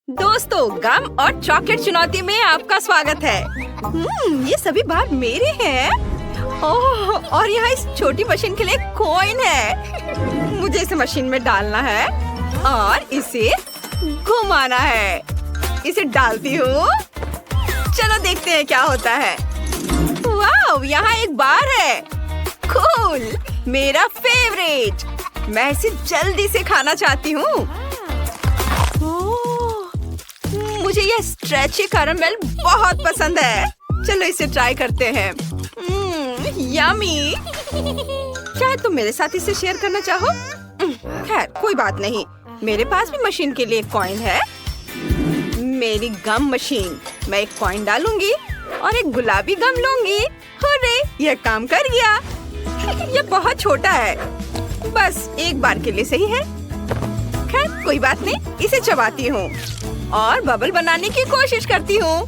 दोस्तों, गम और चॉकलेट चुनौती में आपका स्वागत है। ये सभी बार मेरे हैं। ओह, और यहाँ इस छोटी मशीन के लिए कॉइन है। मुझे इसे मशीन में डालना है और इसे घुमाना है। इसे डालती हूँ। चलो देखते हैं क्या होता है। वाह, यहाँ एक बार है। कूल, मेरा फेवरेट। मैं इसे जल्दी से खाना चाहती हूँ। मुझे यह स्ट्रेची कैरमेल बहुत पसंद है। चलो इसे ट्राई करते हैं। यम्मी। शायद तुम मेरे साथ इसे शेयर करना चाहो। खैर, कोई बात नहीं। मेरे पास भी मशीन के लिए एक कॉइन है। मेरी गम मशीन। मैं एक कॉइन डालूंगी और एक गुलाबी गम लूंगी। हुर्रे, यह काम कर गया। यह बहुत छोटा है, बस एक बार के लिए सही है। खैर, कोई बात नहीं। इसे चबाती हूँ और बबल बनाने की कोशिश करती हूँ।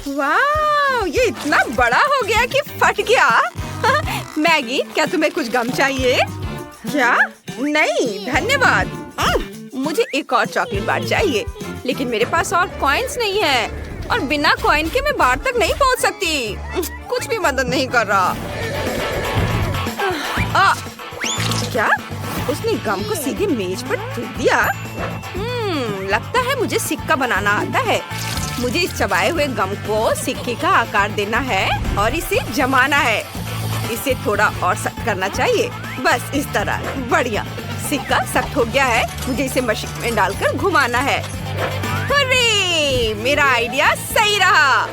वाह, ये इतना बड़ा हो गया कि फट गया। मैगी, क्या तुम्हें कुछ गम चाहिए? क्या? नहीं, धन्यवाद। मुझे एक और चॉकलेट बार चाहिए, लेकिन मेरे पास और कॉइन्स नहीं है और बिना कॉइन के मैं बार तक नहीं पहुँच सकती। कुछ भी मदद नहीं कर रहा। क्या? उसने गम को सीधे मेज पर थूक दिया। लगता है मुझे सिक्का बनाना आता है। मुझे इस चबाए हुए गम को सिक्के का आकार देना है और इसे जमाना है। इसे थोड़ा और सख्त करना चाहिए। बस इस तरह। बढ़िया, सिक्का सख्त हो गया है। मुझे इसे मशीन में डालकर घुमाना है। हुर्रे, मेरा आइडिया सही रहा।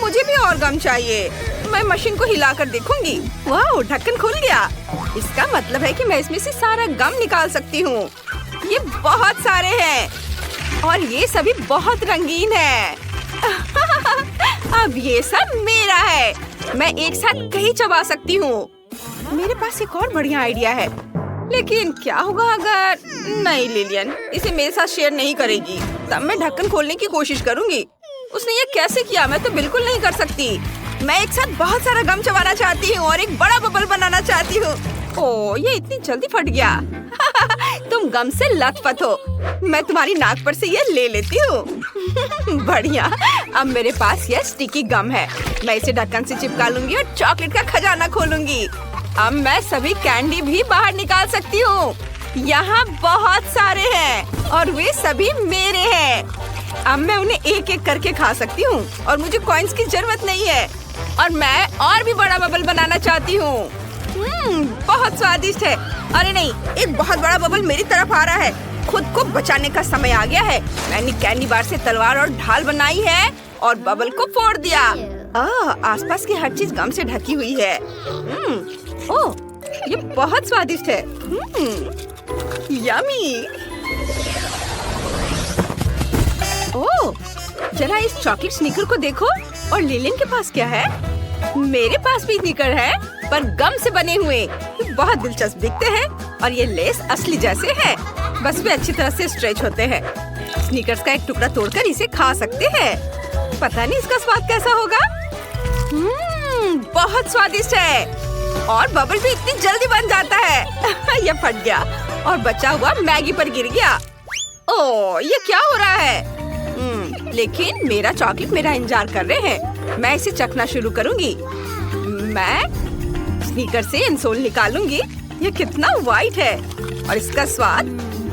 मुझे भी और गम चाहिए। मैं मशीन को हिलाकर देखूंगी। वाह, ढक्कन खुल गया। इसका मतलब है कि मैं इसमें से सारा गम निकाल सकती हूँ। ये बहुत सारे हैं और ये सभी बहुत रंगीन है। अब ये सब मेरा है। मैं एक साथ कहीं चबा सकती हूँ। मेरे पास एक और बढ़िया आइडिया है, लेकिन क्या होगा अगर नहीं, लिलियन इसे मेरे साथ शेयर नहीं करेगी। तब मैं ढक्कन खोलने की कोशिश करूँगी। उसने ये कैसे किया? मैं तो बिल्कुल नहीं कर सकती। मैं एक साथ बहुत सारा गम चबाना चाहती हूँ और एक बड़ा बबल बनाना चाहती हूँ। ओह, ये इतनी जल्दी फट गया। तुम गम से लथपथ हो। मैं तुम्हारी नाक पर से ये ले लेती हूँ। बढ़िया। अब मेरे पास यह स्टिकी गम है। मैं इसे ढक्कन से चिपका लूंगी और चॉकलेट का खजाना खोलूंगी। अब मैं सभी कैंडी भी बाहर निकाल सकती हूँ। यहाँ बहुत सारे हैं और वे सभी मेरे हैं। अब मैं उन्हें एक एक करके खा सकती हूँ और मुझे कॉइन्स की जरूरत नहीं है। और मैं और भी बड़ा बबल बनाना चाहती हूँ। बहुत स्वादिष्ट है। अरे नहीं, एक बहुत बड़ा बबल मेरी तरफ आ रहा है। खुद को बचाने का समय आ गया है। मैंने कैंडी बार से तलवार और ढाल बनाई है और बबल को फोड़ दिया। आसपास की हर चीज गम से ढकी हुई है। ओह, ये बहुत स्वादिष्ट है। यम्मी। ओह, जरा इस चॉकलेट स्नीकर को देखो। और लिलियन के पास क्या है? मेरे पास भी स्नीकर है, पर गम से बने हुए। ये बहुत दिलचस्प दिखते हैं और ये लेस असली जैसे है। बस वे अच्छी तरह से स्ट्रेच होते हैं। स्नीकर्स का एक टुकड़ा तोड़कर इसे खा सकते हैं। पता नहीं इसका स्वाद कैसा होगा। बहुत स्वादिष्ट है और बबल भी इतनी जल्दी बन जाता है। यह फट गया और बचा हुआ मैगी पर गिर गया। ओह, ये क्या हो रहा है? लेकिन मेरा चॉकलेट मेरा इंतजार कर रहे हैं। मैं इसे चखना शुरू करूंगी। मैं स्नीकर से इंसोल निकालूंगी। ये कितना वाइट है और इसका स्वाद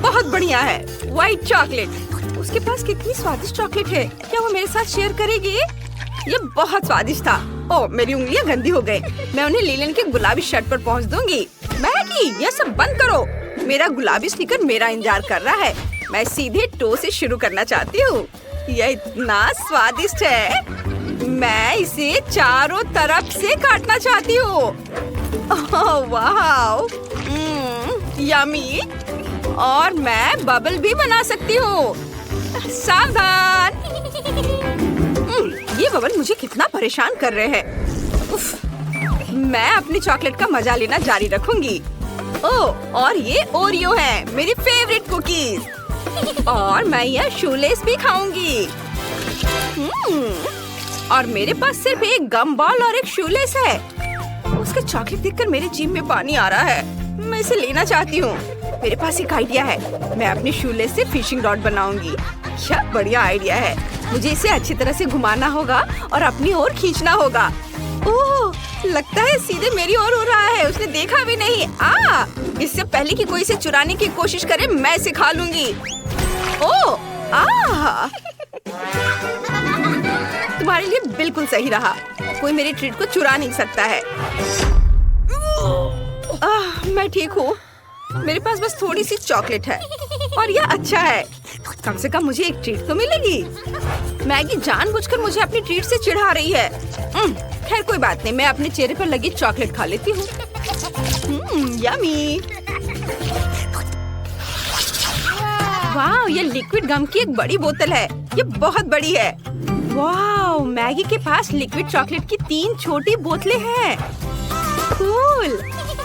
बहुत बढ़िया है। White chocolate. उसके पास कितनी स्वादिष्ट चॉकलेट है। क्या वो मेरे साथ शेयर करेगी? ये बहुत स्वादिष्ट था। ओह, मेरी उंगलियां गंदी हो गई। मैं उन्हें लिलियन के गुलाबी शर्ट पर पहुंच दूंगी। मैगी, ये सब बंद करो। मेरा गुलाबी स्नीकर मेरा इंतजार कर रहा है। मैं सीधे टो से शुरू करना चाहती हूँ। यह इतना स्वादिष्ट है। मैं इसे चारों तरफ से काटना चाहती हूँ। वाह, यम्मी। और मैं बबल भी बना सकती हूँ। सावधान। ये बबल मुझे कितना परेशान कर रहे हैं। उफ, मैं अपनी चॉकलेट का मजा लेना जारी रखूंगी। ओह, और ये ओरियो है, मेरी फेवरेट कुकीज। और मैं यह शूलेस भी खाऊंगी। और मेरे पास सिर्फ एक गम बॉल और एक शूलेस है। उसके चॉकलेट देखकर मेरे जीभ में पानी आ रहा है। मैं इसे लेना चाहती हूँ। मेरे पास एक आइडिया है। मैं अपने शूलेस से फिशिंग रॉड बनाऊंगी। क्या बढ़िया आइडिया है। मुझे इसे अच्छी तरह से घुमाना होगा और अपनी ओर खींचना होगा। ओह, लगता है सीधे मेरी ओर हो रहा है। उसने देखा भी नहीं। इससे पहले कि कोई इसे चुराने की कोशिश करे, मैं इसे खा लूंगी। ओह, तुम्हारे लिए बिल्कुल सही रहा। कोई मेरी ट्रीट को चुरा नहीं सकता है। मैं ठीक हूँ। मेरे पास बस थोड़ी सी चॉकलेट है और यह अच्छा है। कम से कम मुझे एक ट्रीट तो मिलेगी। मैगी जानबूझकर मुझे अपनी ट्रीट से चिढ़ा रही है। खैर कोई बात नहीं, मैं अपने चेहरे पर लगी चॉकलेट खा लेती हूँ। यम्मी। वाह, ये लिक्विड गम की एक बड़ी बोतल है। ये बहुत बड़ी है। वाह, मैगी के पास लिक्विड चॉकलेट की 3 छोटी बोतलें हैं। कूल।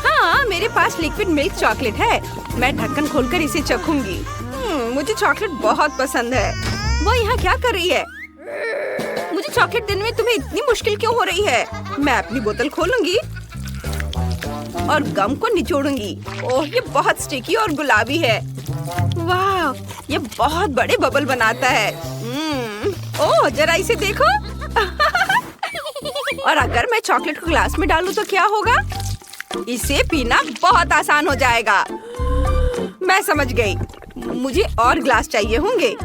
हाँ, मेरे पास लिक्विड मिल्क चॉकलेट है। मैं ढक्कन खोलकर इसे चखूंगी। मुझे चॉकलेट बहुत पसंद है। वो यहाँ क्या कर रही है? मुझे चॉकलेट देने में तुम्हें इतनी मुश्किल क्यों हो रही है? मैं अपनी बोतल खोलूंगी और गम को निचोड़ूंगी। ओह, ये बहुत स्टिकी और गुलाबी है। वाह, ये बहुत बड़े बबल बनाता है। ओह, जरा इसे देखो। और अगर मैं चॉकलेट को ग्लास में डालूं तो क्या होगा? इसे पीना बहुत आसान हो जाएगा। मैं समझ गई। मुझे और ग्लास चाहिए होंगे।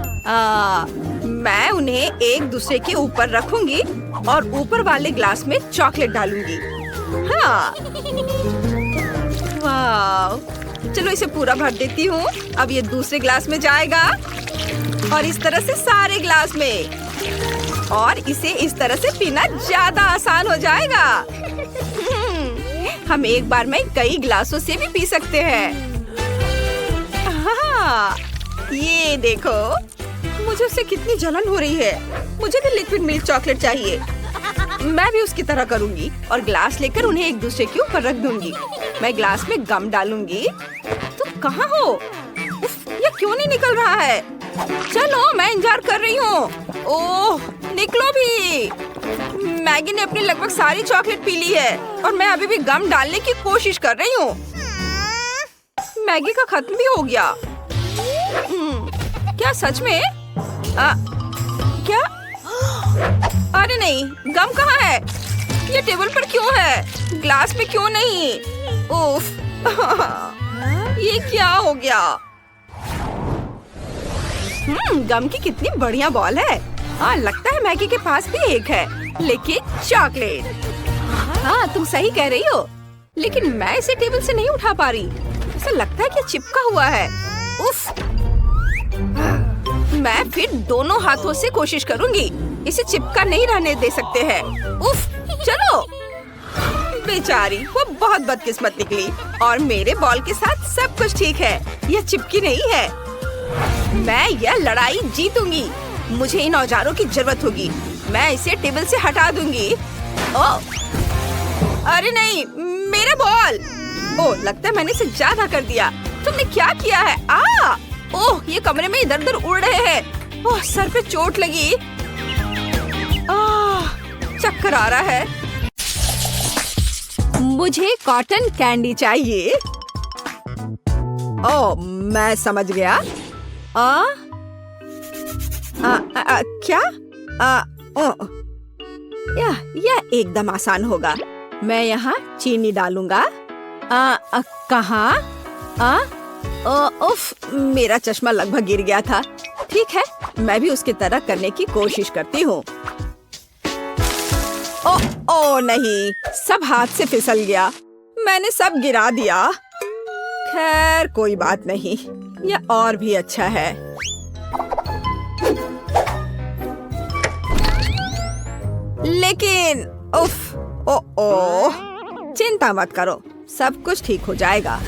मैं उन्हें एक दूसरे के ऊपर रखूंगी और ऊपर वाले ग्लास में चॉकलेट डालूंगी। हाँ, वाह, चलो इसे पूरा भर देती हूँ। अब ये दूसरे ग्लास में जाएगा और इस तरह से सारे ग्लास में। और इसे इस तरह से पीना ज्यादा आसान हो जाएगा। हम एक बार में कई ग्लासों से भी पी सकते हैं। हाँ, ये देखो, मुझे उससे कितनी जलन हो रही है। मुझे भी लिक्विड मिल्क चॉकलेट चाहिए। मैं भी उसकी तरह करूंगी और ग्लास लेकर उन्हें एक दूसरे के ऊपर रख दूंगी। मैं ग्लास में गम डालूंगी। तुम कहाँ हो? ये क्यों नहीं निकल रहा है? चलो, मैं इंतजार कर रही हूँ। ओह, निकलो भी। मैगी ने अपनी लगभग सारी चॉकलेट पी ली है और मैं अभी भी गम डालने की कोशिश कर रही हूँ। मैगी का खत्म भी हो गया। क्या सच में? क्या? अरे नहीं, गम कहाँ है? ये टेबल पर क्यों है? ग्लास में क्यों नहीं? उफ, ये क्या हो गया? गम की कितनी बढ़िया बॉल है। लगता है मैगी के पास भी एक है, लेकिन चॉकलेट। हाँ, तुम सही कह रही हो, लेकिन मैं इसे टेबल से नहीं उठा पा रही। ऐसा लगता है कि चिपका हुआ है। उफ, मैं फिर दोनों हाथों से कोशिश करूंगी। इसे चिपका नहीं रहने दे सकते हैं। उफ, चलो। बेचारी, वो बहुत बदकिस्मत निकली और मेरे बॉल के साथ सब कुछ ठीक है। यह चिपकी नहीं है। मैं यह लड़ाई जीतूंगी। मुझे इन औजारों की जरूरत होगी। मैं इसे टेबल से हटा दूंगी। ओह, अरे नहीं, मेरा बॉल। ओह, लगता है मैंने इसे ज्यादा कर दिया। तुमने क्या किया है? ओह, ये कमरे में इधर उधर उड़ रहे हैं। ओह, सर पे चोट लगी। चक्कर आ रहा है। मुझे कॉटन कैंडी चाहिए। ओह, मैं समझ गया। क्या? यह एकदम आसान होगा। मैं यहाँ चीनी डालूंगा। कहाँ? उफ, मेरा चश्मा लगभग गिर गया था। ठीक है, मैं भी उसकी तरह करने की कोशिश करती हूँ। ओ नहीं, सब हाथ से फिसल गया। मैंने सब गिरा दिया। खैर कोई बात नहीं, यह और भी अच्छा है। लेकिन उफ, चिंता मत करो, सब कुछ ठीक हो जाएगा।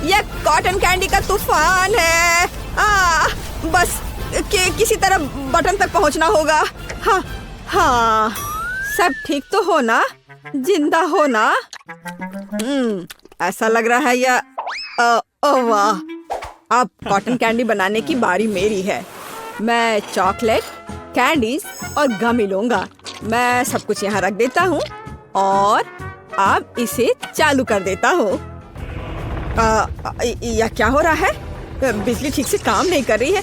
यह कॉटन कैंडी का तूफान है। बस किसी तरह बटन तक पहुंचना होगा। हाँ, सब ठीक तो हो ना? जिंदा हो ना? ऐसा लग रहा है यह। वाह, अब कॉटन कैंडी बनाने की बारी मेरी है। मैं चॉकलेट, कैंडीज और गम लूंगा। मैं सब कुछ यहाँ रख देता हूँ और अब इसे चालू कर देता हूँ। यह क्या हो रहा है? बिजली ठीक से काम नहीं कर रही है।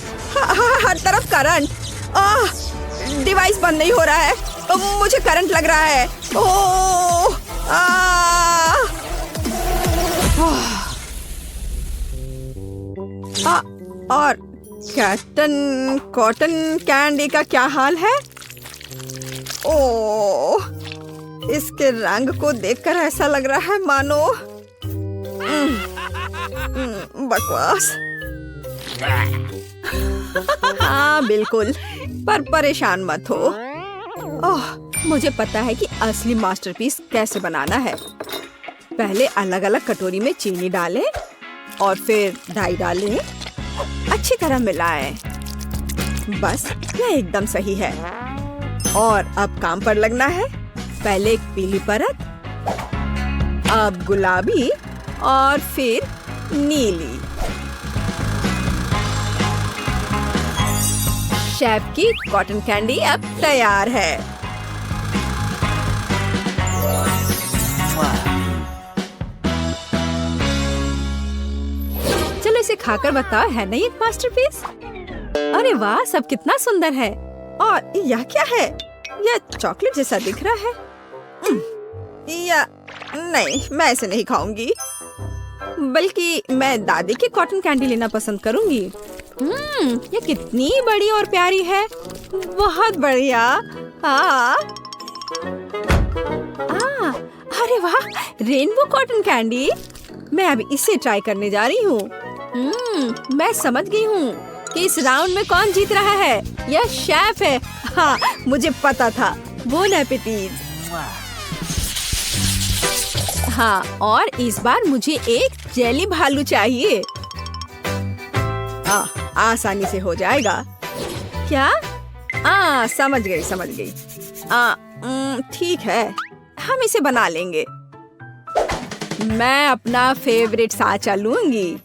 हर तरफ करंट। डिवाइस बंद नहीं हो रहा है। मुझे करंट लग रहा है। ओह! और कॉटन कैंडी का क्या हाल है? ओह! इसके रंग को देखकर ऐसा लग रहा है मानो बकवास। हाँ बिल्कुल, पर परेशान मत हो। ओह, मुझे पता है कि असली मास्टरपीस कैसे बनाना है। पहले अलग अलग कटोरी में चीनी डालें और फिर डाई डालें। अच्छी तरह मिलाएं। बस यह एकदम सही है। और अब काम पर लगना है। पहले एक पीली परत, अब गुलाबी और फिर नीली। शेफ की कॉटन कैंडी अब तैयार है। चलो इसे खाकर बताओ, है नहीं एक मास्टरपीस? अरे वाह, सब कितना सुंदर है। और यह क्या है? यह चॉकलेट जैसा दिख रहा है। या नहीं, मैं इसे नहीं खाऊंगी। बल्कि मैं दादी की कॉटन कैंडी लेना पसंद करूंगी। ये कितनी बड़ी और प्यारी है। बहुत बढ़िया। अरे वाह, रेनबो कॉटन कैंडी। मैं अब इसे ट्राई करने जा रही हूँ। मैं समझ गई हूँ कि इस राउंड में कौन जीत रहा है। यह शेफ है। हाँ, मुझे पता था। बोन एपेटाइज़। हाँ, और इस बार मुझे एक जेली भालू चाहिए। आसानी से हो जाएगा। क्या? समझ गई। ठीक है, हम इसे बना लेंगे। मैं अपना फेवरेट साँचा लूंगी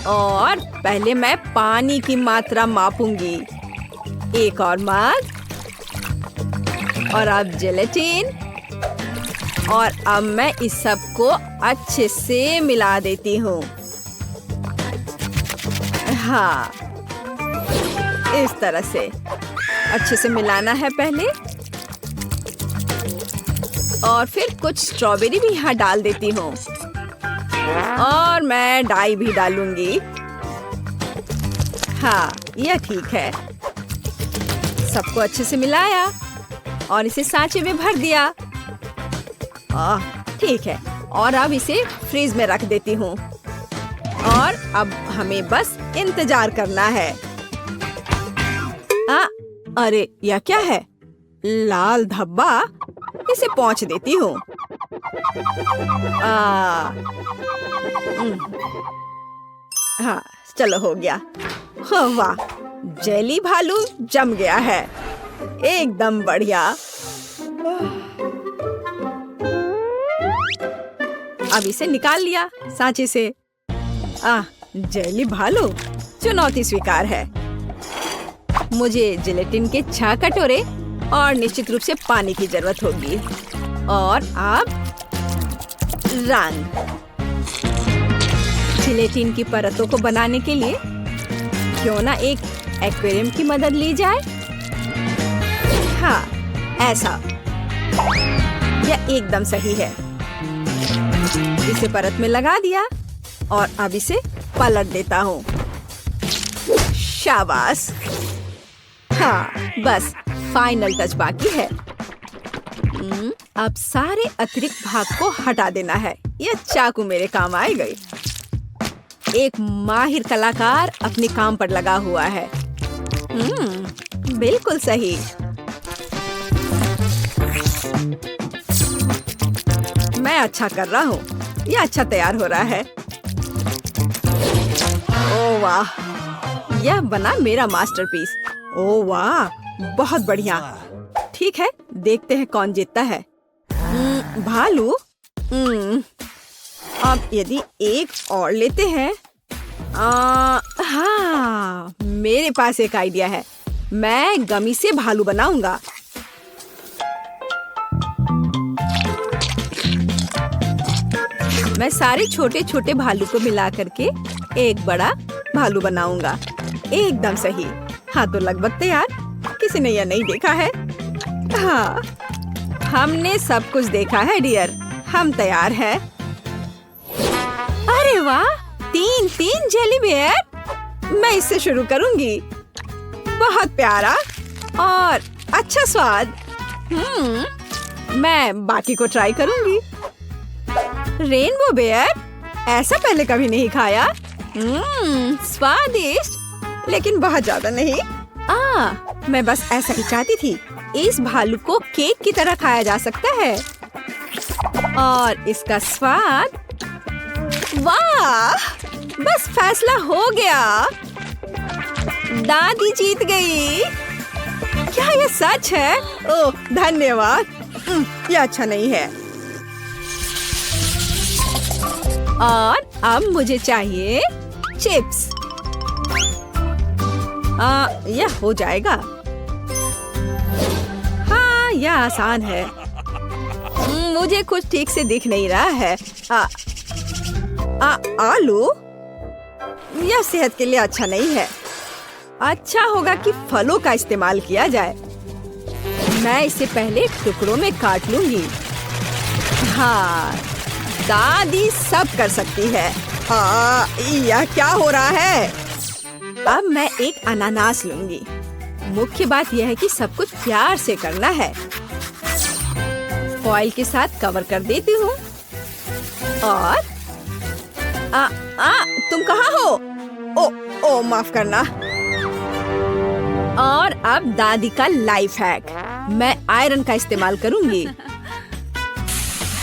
और पहले मैं पानी की मात्रा मापूंगी। एक और मग और अब जेलेटिन। और अब मैं इस सब को अच्छे से मिला देती हूँ। हाँ, इस तरह से अच्छे से मिलाना है पहले। और फिर कुछ स्ट्रॉबेरी भी यहाँ डाल देती हूँ। और मैं डाई भी डालूंगी। हाँ, यह ठीक है। सबको अच्छे से मिलाया और इसे सांचे में भर दिया। ठीक है, और अब इसे फ्रीज में रख देती हूँ। और अब हमें बस इंतजार करना है। अरे यह क्या है? लाल धब्बा। इसे पोंछ देती हूँ। हाँ, चलो हो गया। वाह, जेली भालू जम गया है। एकदम बढ़िया। अब इसे निकाल लिया सांचे से। जेली भालू, चुनौती स्वीकार है। मुझे जिलेटिन के 6 कटोरे और निश्चित रूप से पानी की जरूरत होगी। और अब रंग। जिलेटिन की परतों को बनाने के लिए क्यों ना एक एक्वेरियम की मदद ली जाए। हाँ, ऐसा। यह एकदम सही है। इसे परत में लगा दिया और अब इसे पलट देता हूँ। शाबाश। हाँ, बस फाइनल टच बाकी है। अब सारे अतिरिक्त भाग को हटा देना है। यह चाकू मेरे काम आएगा। एक माहिर कलाकार अपने काम पर लगा हुआ है। बिल्कुल सही। मैं अच्छा कर रहा हूँ। यह अच्छा तैयार हो रहा है। ओह वाह, यह बना मेरा मास्टरपीस। ओह वाह, बहुत बढ़िया। ठीक है, देखते हैं कौन जीतता है। भालू। अब यदि एक और लेते हैं। हाँ, मेरे पास एक आइडिया है। मैं गमी से भालू बनाऊंगा। मैं सारे छोटे छोटे भालू को मिला करके एक बड़ा भालू बनाऊंगा। एकदम सही। हाँ तो लगभग तैयार। किसी ने यह नहीं देखा है? हाँ, हमने सब कुछ देखा है डियर। हम तैयार हैं। अरे वाह, 3 जेली बेयर। मैं इससे शुरू करूंगी। बहुत प्यारा और अच्छा स्वाद। मैं बाकी को ट्राई करूंगी। रेनबो बेयर, ऐसा पहले कभी नहीं खाया। स्वादिष्ट, लेकिन बहुत ज्यादा नहीं। मैं बस ऐसा ही चाहती थी। इस भालू को केक की तरह खाया जा सकता है और इसका स्वाद, वाह, बस फैसला हो गया। दादी जीत गई। क्या यह सच है? ओह धन्यवाद। यह अच्छा नहीं है। और अब मुझे चाहिए चिप्स। यह हो जाएगा। हाँ, यह आसान है। मुझे कुछ ठीक से दिख नहीं रहा है। आलू, यह सेहत के लिए अच्छा नहीं है। अच्छा होगा कि फलों का इस्तेमाल किया जाए। मैं इसे पहले टुकड़ों में काट लूंगी। हाँ, दादी सब कर सकती है। यह क्या हो रहा है? अब मैं एक अनानास लूंगी। मुख्य बात यह है कि सब कुछ प्यार से करना है। फॉइल के साथ कवर कर देती हूँ। और तुम कहाँ हो? ओ माफ करना। और अब दादी का लाइफ हैक। मैं आयरन का इस्तेमाल करूंगी।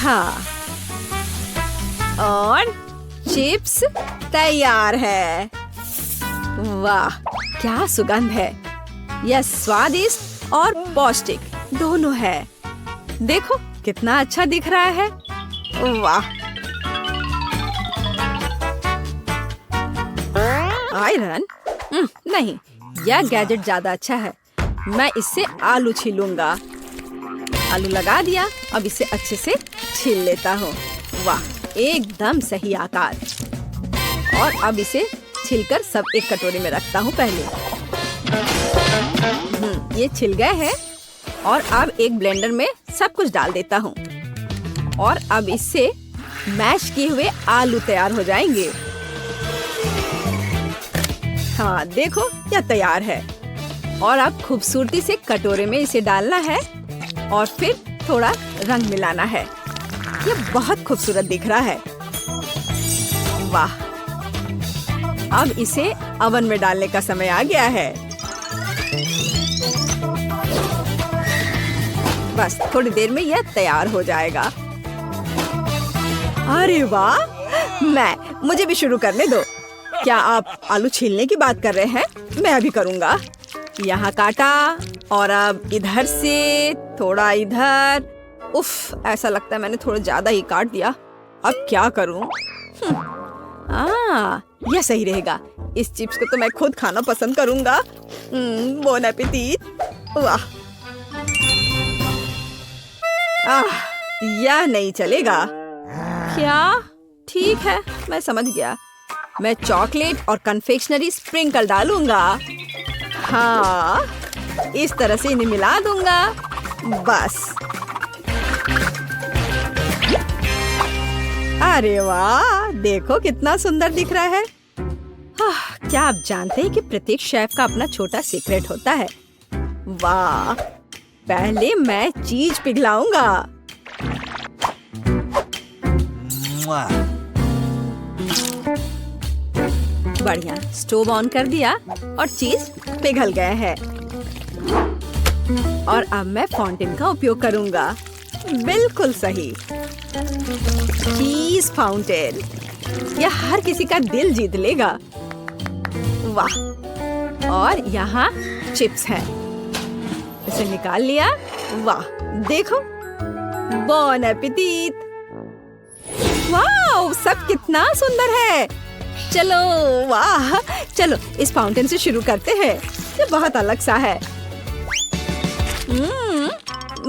हाँ, और चिप्स तैयार है। वाह, क्या सुगंध है। यह स्वादिष्ट और पौष्टिक दोनों है। देखो कितना अच्छा दिख रहा है। वाह, आयरन? नहीं, यह गैजेट ज्यादा अच्छा है। मैं इससे आलू छीलूंगा। आलू लगा दिया। अब इसे अच्छे से छील लेता हूँ। वाह, एकदम सही आकार। और अब इसे छिलकर सब एक कटोरी में रखता हूँ पहले। ये छिल गए हैं। और अब एक ब्लेंडर में सब कुछ डाल देता हूँ। और अब इससे मैश किए हुए आलू तैयार हो जाएंगे। हाँ देखो, यह तैयार है। और अब खूबसूरती से कटोरे में इसे डालना है और फिर थोड़ा रंग मिलाना है। यह बहुत खूबसूरत दिख रहा है। वाह, अब इसे ओवन में डालने का समय आ गया है। बस थोड़ी देर में यह तैयार हो जाएगा। अरे वाह, मुझे भी शुरू करने दो। क्या आप आलू छीलने की बात कर रहे हैं? मैं अभी करूँगा। यहाँ काटा और अब इधर से थोड़ा इधर। उफ, ऐसा लगता है मैंने थोड़ा ज्यादा ही काट दिया। अब क्या करूँ? यह सही रहेगा। इस चिप्स को तो मैं खुद खाना पसंद करूँगा। Bone appétit. वाह, यह नहीं चलेगा। क्या? ठीक है, मैं समझ गया। मैं चॉकलेट और कन्फेक्शनरी स्प्रिंकल डालूंगा। हाँ, इस तरह से इन्हें मिला दूंगा। बस। अरे वाह, देखो कितना सुंदर दिख रहा है। क्या आप जानते हैं कि प्रत्येक शेफ का अपना छोटा सीक्रेट होता है? वाह, पहले मैं चीज पिघलाऊंगा। बढ़िया, स्टोव ऑन कर दिया और चीज पिघल गया है। और अब मैं फाउंटेन का उपयोग करूंगा। बिल्कुल सही, चीज फाउंटेन। यह हर किसी का दिल जीत लेगा। वाह, और यहाँ चिप्स हैं। इसे निकाल लिया। वाह, देखो, बॉन एपेटिट। वाह, सब कितना सुंदर है। चलो, वाह, चलो इस फाउंटेन से शुरू करते हैं। ये बहुत अलग सा है।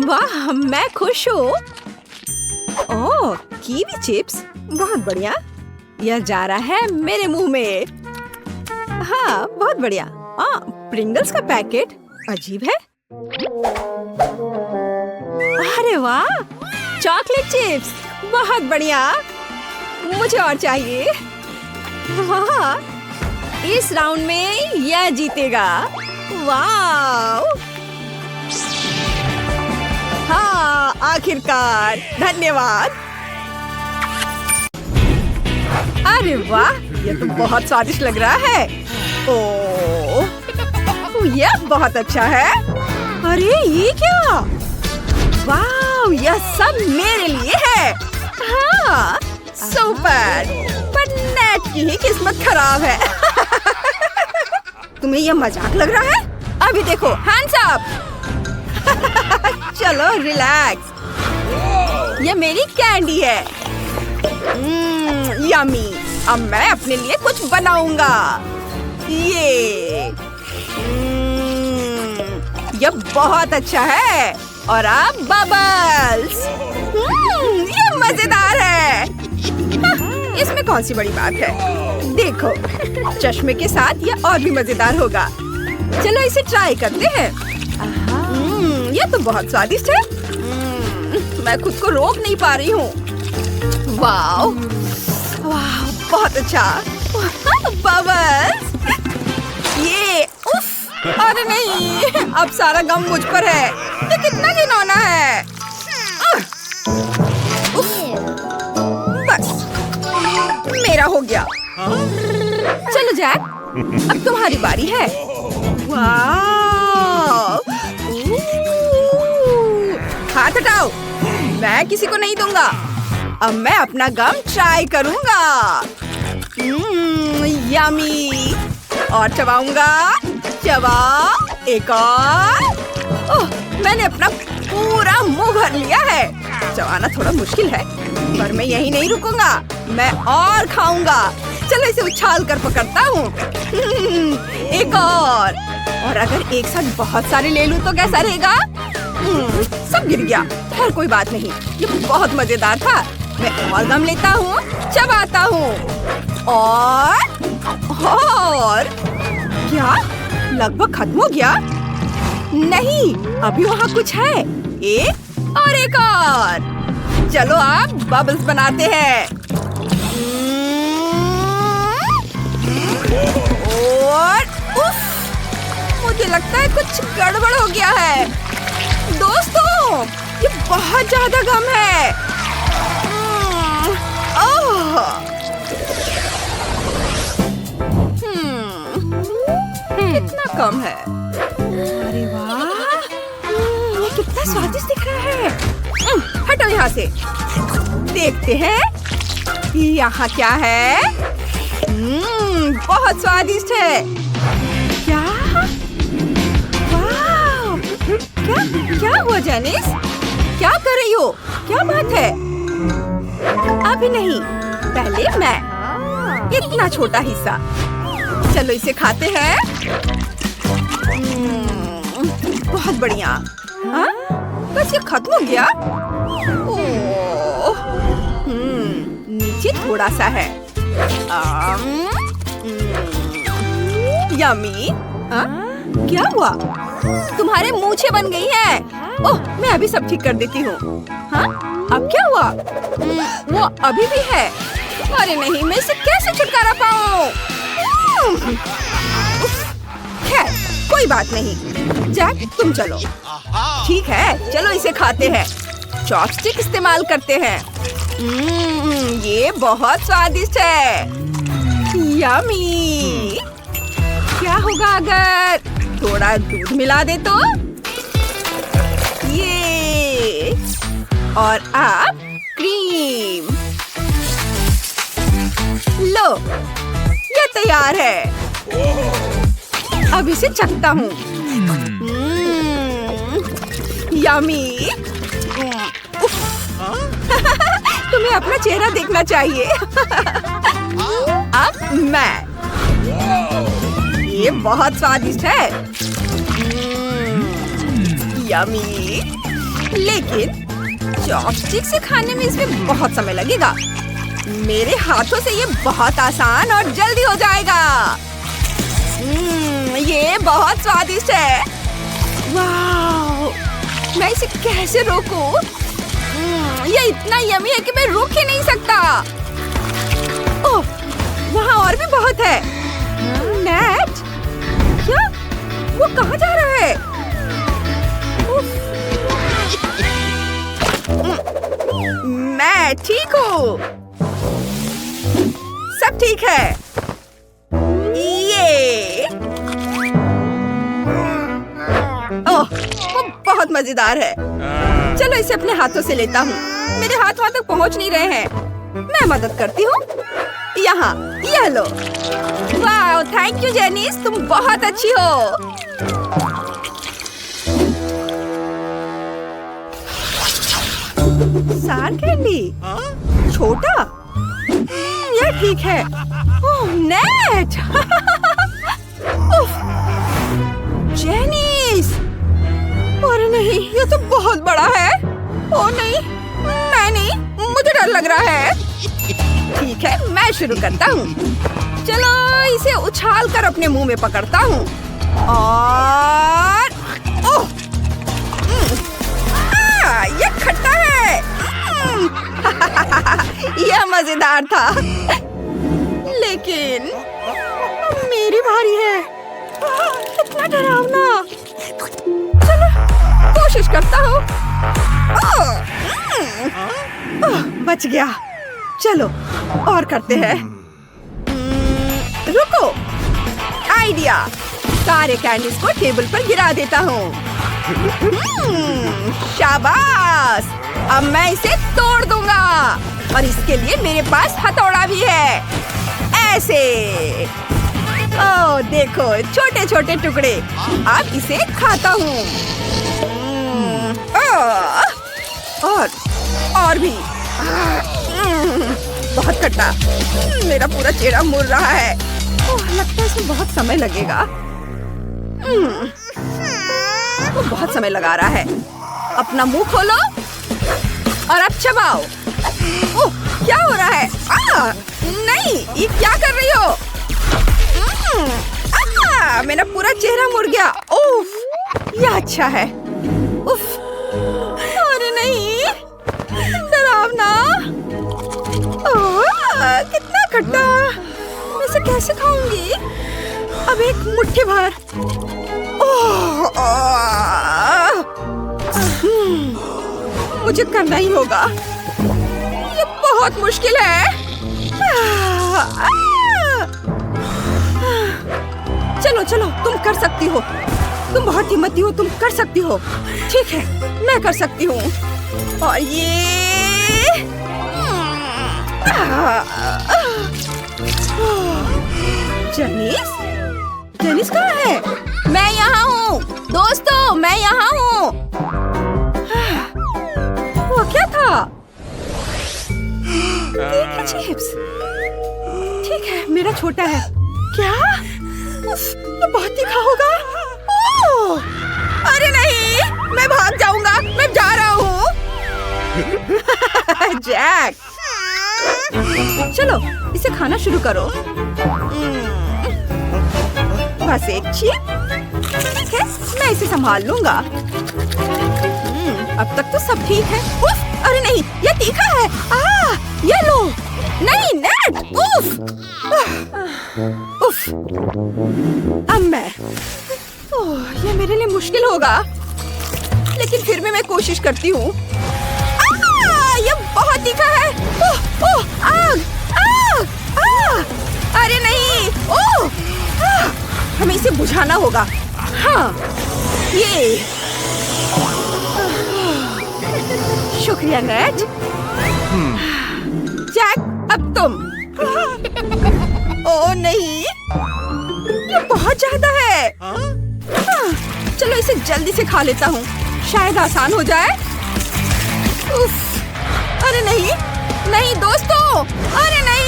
वाह, मैं खुश हूँ। ओह, कीवी चिप्स। बहुत बढ़िया। यह जा रहा है मेरे मुंह में। हाँ, बहुत बढ़िया। प्रिंगल्स का पैकेट अजीब है। अरे वाह, चॉकलेट चिप्स, बहुत बढ़िया। मुझे और चाहिए। वाह, इस राउंड में यह जीतेगा। वाह, हाँ, आखिरकार, धन्यवाद। अरे वाह, यह तो बहुत स्वादिष्ट लग रहा है। ओह, यह बहुत अच्छा है। अरे ये क्या? वाह, यह सब मेरे लिए है। हाँ, सुपर। पर नेट की ही किस्मत खराब है। तुम्हें यह मजाक लग रहा है? अभी देखो, हैंड्स अप। चलो रिलैक्स। यह मेरी कैंडी है। यम्मी। अब मैं अपने लिए कुछ बनाऊंगा। यह बहुत अच्छा है। और अब बबल्स। यह मजेदार है। इसमें कौन सी बड़ी बात है? देखो, चश्मे के साथ यह और भी मजेदार होगा। चलो इसे ट्राई करते हैं। यह तो बहुत स्वादिष्ट है। मैं खुद को रोक नहीं पा रही हूँ। वाह, वाह, बहुत अच्छा। बबल्स। ये उफ, अरे नहीं, अब सारा गम मुझ पर है। ये कितना घिनौना है। उफ, बस मेरा हो गया। चलो जैक, अब तुम्हारी बारी है। वाह, हाथ हटाओ। मैं किसी को नहीं दूंगा। अब मैं अपना गम ट्राई करूंगा। यम्मी। और चबाऊंगा। चबाओ, एक और। ओह, मैंने अपना पूरा मुंह भर लिया है। चबाना थोड़ा मुश्किल है, पर मैं यही नहीं रुकूंगा। मैं और खाऊंगा। चलो इसे उछाल कर पकड़ता हूँ। एक और अगर एक साथ बहुत सारे ले लूं तो कैसा रहेगा? सब गिर गया। खैर कोई बात नहीं, ये बहुत मजेदार था। मैं और गम लेता हूँ, चबाता हूँ। और क्या? लगभग खत्म हो गया? नहीं, अभी वहाँ कुछ है। एक और। चलो आप बबल्स बनाते हैं। और उफ, मुझे लगता है कुछ गड़बड़ हो गया है। दोस्तों, ये बहुत ज्यादा गम है। कितना कम है। अरे वाह, ये कितना स्वादिष्ट दिख रहा है। हटो यहाँ से। देखते हैं यहाँ क्या है। बहुत स्वादिष्ट है। क्या? वाह, क्या हुआ जेनिस? क्या कर रही हो? क्या बात है? अभी नहीं, पहले मैं। इतना छोटा हिस्सा। चलो इसे खाते हैं। बहुत बढ़िया। हाँ? बस ये खत्म हो गया? ओह, नीचे थोड़ा सा है। यम्मी। क्या हुआ? तुम्हारे मूंछें बन गई हैं। ओह, मैं अभी सब ठीक कर देती हूँ। हाँ? अब क्या हुआ? वो अभी भी है। अरे नहीं, मैं इसे कैसे छुटकारा पाऊँ? खैर, कोई बात नहीं। जैक, तुम चलो। ठीक है, चलो इसे खाते हैं। चॉपस्टिक इस्तेमाल करते हैं। ये बहुत स्वादिष्ट है। यम्मी। क्या होगा अगर थोड़ा दूध मिला दे तो? ये और अब क्रीम। लो, ये तैयार है। अब इसे चखता हूँ। यम्मी। तुम्हें अपना चेहरा देखना चाहिए। अब मैं। ये बहुत स्वादिष्ट है। यम्मी। लेकिन चॉपस्टिक से खाने में इसमें बहुत समय लगेगा। मेरे हाथों से ये बहुत आसान और जल्दी हो जाएगा। ये बहुत स्वादिष्ट है। वाह! मैं इसे कैसे रोकूं? ये इतना यम्मी है कि मैं रोक ही नहीं सकता। ओह, वहाँ और भी बहुत है। नेट? क्या? वो कहाँ जा रहा है? मैं ठीक हूँ। सब ठीक है। ये ओह, वो बहुत मजेदार है। चलो इसे अपने हाथों से लेता हूँ। मेरे हाथ वहाँ तक पहुँच नहीं रहे हैं। मैं मदद करती हूँ। यहाँ, ये लो। वाह, थैंक यू जेनिस, तुम बहुत अच्छी हो। सार कैंडी? छोटा? ये ठीक है। ओह, नेट! जेनिस! अरे नहीं, ये तो बहुत बड़ा है। ओह नहीं, मैं नहीं, मुझे डर लग रहा है। ठीक है, मैं शुरू करता हूँ। चलो इसे उछाल कर अपने मुंह में पकड़ता हूँ और ओह, ये खट्टा है। यह मजेदार था, लेकिन मेरी बारी है। कितना डरावना। चलो कोशिश करता हूँ। बच गया। चलो और करते हैं। रुको, आइडिया। सारे कैंडीज को टेबल पर गिरा देता हूँ। शाबाश! अब मैं इसे तोड़ दूंगा और इसके लिए मेरे पास हथौड़ा भी है। ऐसे। ओह देखो, छोटे छोटे टुकड़े। अब इसे खाता हूँ। और भी। बहुत खट्टा। मेरा पूरा चेहरा मुड़ रहा है। ओह, लगता है इसमें बहुत समय लगेगा। वो बहुत समय लगा रहा है। अपना मुंह खोलो और अब चबाओ। ओह, क्या हो रहा है? नहीं, ये क्या कर रही हो? मेरा पूरा चेहरा मुड़ गया। उफ, ये अच्छा है। उफ, अरे नहीं, डरावना। कितना खट्टा। मैं इसे कैसे खाऊंगी? अब एक मुट्ठी भर। मुझे करना ही होगा। ये बहुत मुश्किल है। चलो चलो, तुम कर सकती हो। तुम बहुत हिम्मती हो, तुम कर सकती हो। ठीक है, मैं कर सकती हूँ। और ये जेनिस? जेनिस कहाँ है? मैं यहाँ हूँ दोस्तों, मैं यहाँ हूँ। वो क्या था? चिप्स। ठीक है, मेरा छोटा है। क्या? ये बहुत तीखा होगा। ओह! अरे नहीं, मैं भाग जाऊंगा। मैं जा रहा हूँ। जैक, चलो इसे खाना शुरू करो। बस एक चिप। ठीक है, मैं इसे संभाल लूंगा। अब तक तो सब ठीक है। उफ, अरे नहीं, ये तीखा है। ये लो। नहीं, नेट। उफ, उफ। अब मैं। ओह, ये मेरे लिए मुश्किल होगा, लेकिन फिर भी मैं कोशिश करती हूँ। ये बहुत तीखा है। ओह, ओह, आग, आग, आग। अरे नहीं। ओह, हमें इसे बुझाना होगा। हाँ, ये। शुक्रिया नेट। जैक, अब तुम। ओह नहीं, ये बहुत ज्यादा है। चलो इसे जल्दी से खा लेता हूँ, शायद आसान हो जाए। उफ, अरे नहीं, नहीं दोस्तों, अरे नहीं।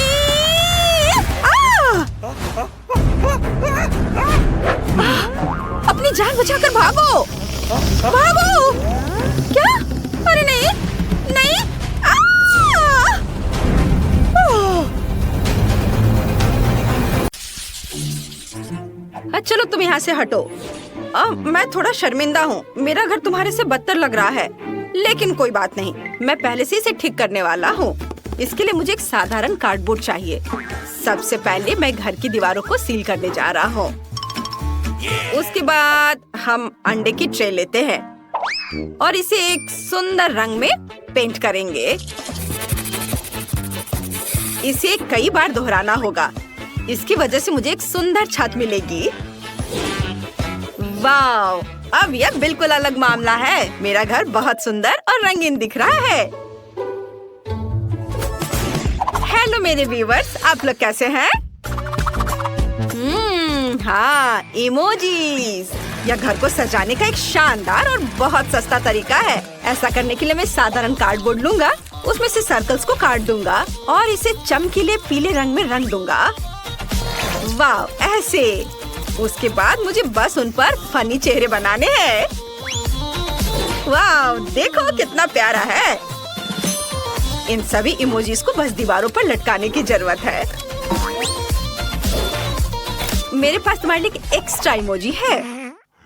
अपनी जान बचाकर भागो, भागो। क्या? अरे नहीं, नहीं। चलो तुम यहाँ से हटो। मैं थोड़ा शर्मिंदा हूँ, मेरा घर तुम्हारे से बदतर लग रहा है, लेकिन कोई बात नहीं, मैं पहले से इसे ठीक करने वाला हूँ। इसके लिए मुझे एक साधारण कार्डबोर्ड चाहिए। सबसे पहले मैं घर की दीवारों को सील करने जा रहा हूँ। उसके बाद हम अंडे की ट्रे लेते हैं और इसे एक सुंदर रंग में पेंट करेंगे। इसे कई बार दोहराना होगा, इसकी वजह से मुझे एक सुंदर छत मिलेगी। वाव! अब यह बिल्कुल अलग मामला है। मेरा घर बहुत सुंदर और रंगीन दिख रहा है। हेलो मेरे व्यूअर्स, आप लोग कैसे हैं? हाँ, इमोजीज। यह घर को सजाने का एक शानदार और बहुत सस्ता तरीका है। ऐसा करने के लिए मैं साधारण कार्डबोर्ड लूंगा, उसमें से सर्कल्स को काट दूंगा और इसे चमकीले पीले रंग में रंग दूंगा। वाव, ऐसे। उसके बाद मुझे बस उन पर फनी चेहरे बनाने हैं। वाव, देखो कितना प्यारा है। इन सभी इमोजीज को बस दीवारों पर लटकाने की जरूरत है। मेरे पास तुम्हारे लिए एक एक्स्ट्रा इमोजी है।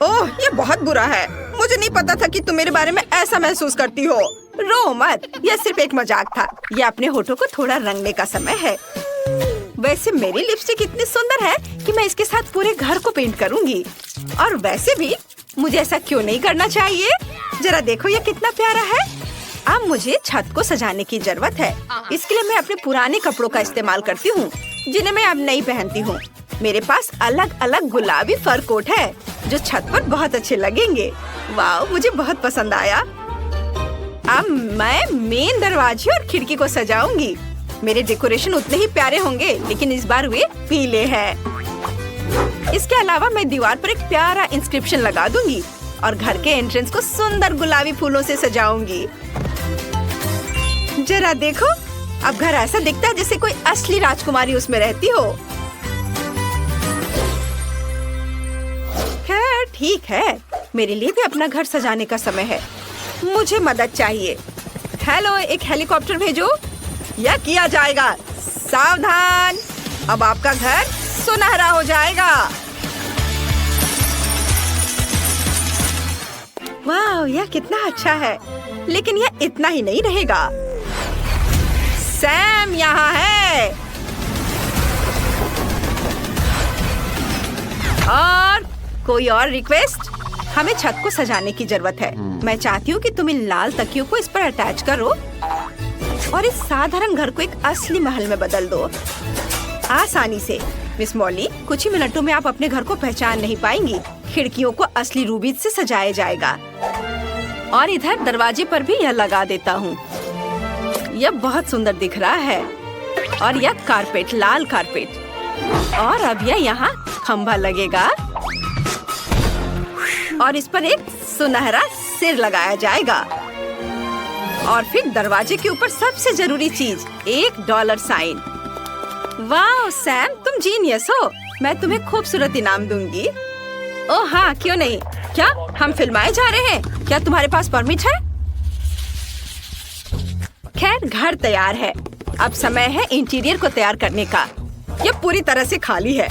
ओह, ये बहुत बुरा है। मुझे नहीं पता था कि तुम मेरे बारे में ऐसा महसूस करती हो। रो मत, यह सिर्फ एक मजाक था। यह अपने होठों को थोड़ा रंगने का समय है। वैसे मेरी लिपस्टिक इतनी सुंदर है कि मैं इसके साथ पूरे घर को पेंट करूंगी। और वैसे भी मुझे ऐसा क्यों नहीं करना चाहिए? जरा देखो यह कितना प्यारा है। अब मुझे छत को सजाने की जरूरत है। इसके लिए मैं अपने पुराने कपड़ों का इस्तेमाल करती हूँ, जिन्हें मैं अब नहीं पहनती हूँ। मेरे पास अलग अलग गुलाबी फर कोट है, जो छत पर बहुत अच्छे लगेंगे। वाह, मुझे बहुत पसंद आया। अब मैं मेन दरवाजे और खिड़की को सजाऊंगी। मेरे डेकोरेशन उतने ही प्यारे होंगे, लेकिन इस बार वे पीले हैं। इसके अलावा मैं दीवार पर एक प्यारा इंस्क्रिप्शन लगा दूंगी और घर के एंट्रेंस को सुंदर गुलाबी फूलों से सजाऊंगी। जरा देखो, अब घर ऐसा दिखता है जैसे कोई असली राजकुमारी उसमें रहती हो। खैर ठीक है, मेरे लिए भी अपना घर सजाने का समय है। मुझे मदद चाहिए। हेलो, एक हेलीकॉप्टर भेजो। यह किया जाएगा। सावधान, अब आपका घर सुनहरा हो जाएगा। वाह, यह कितना अच्छा है। लेकिन यह इतना ही नहीं रहेगा। सैम यहाँ है। और कोई और रिक्वेस्ट? हमें छत को सजाने की जरूरत है। मैं चाहती हूँ कि तुम इन लाल तकियों को इस पर अटैच करो और इस साधारण घर को एक असली महल में बदल दो। आसानी से। मिस मॉली, कुछ ही मिनटों में आप अपने घर को पहचान नहीं पाएंगी। खिड़कियों को असली रूबीज से सजाया जाएगा और इधर दरवाजे पर भी यह लगा देता हूँ। यह बहुत सुंदर दिख रहा है। और यह कारपेट, लाल कारपेट। और अब यह यहाँ खंभा लगेगा और इस पर एक सुनहरा सिर लगाया जाएगा। और फिर दरवाजे के ऊपर सबसे जरूरी चीज, एक डॉलर साइन। वाह सैम, तुम जीनियस हो। मैं तुम्हें खूबसूरत इनाम दूंगी। ओह हाँ, क्यों नहीं। क्या हम फिल्माए जा रहे हैं? क्या तुम्हारे पास परमिट है? खैर, घर तैयार है। अब समय है इंटीरियर को तैयार करने का। यह पूरी तरह से खाली है,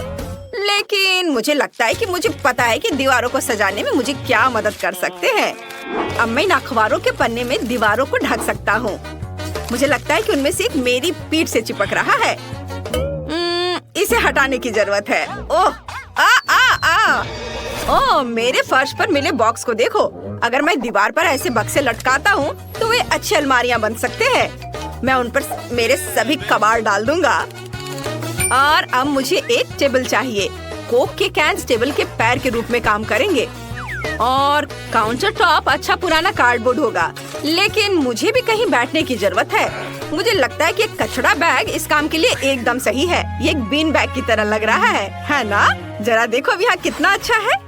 लेकिन मुझे लगता है कि मुझे पता है कि दीवारों को सजाने में मुझे क्या मदद कर सकते हैं। अब मैं इन अखबारों के पन्ने में दीवारों को ढक सकता हूँ। मुझे लगता है कि उनमें से एक मेरी पीठ से चिपक रहा है। इसे हटाने की जरूरत है। ओह, ओह, मेरे फर्श पर मिले बॉक्स को देखो। अगर मैं दीवार पर ऐसे बक्से लटकाता हूँ तो वे अच्छी अलमारियाँ बन सकते हैं। मैं उन पर मेरे सभी कबाड़ डाल दूंगा। और अब मुझे एक टेबल चाहिए। कोक के कैंस टेबल के पैर के रूप में काम करेंगे। और काउंटर टॉप अच्छा पुराना कार्डबोर्ड होगा। लेकिन मुझे भी कहीं बैठने की जरूरत है। मुझे लगता है कि एक कचरा बैग इस काम के लिए एकदम सही है। ये एक बीन बैग की तरह लग रहा है ना? जरा देखो अब यहाँ कितना अच्छा है।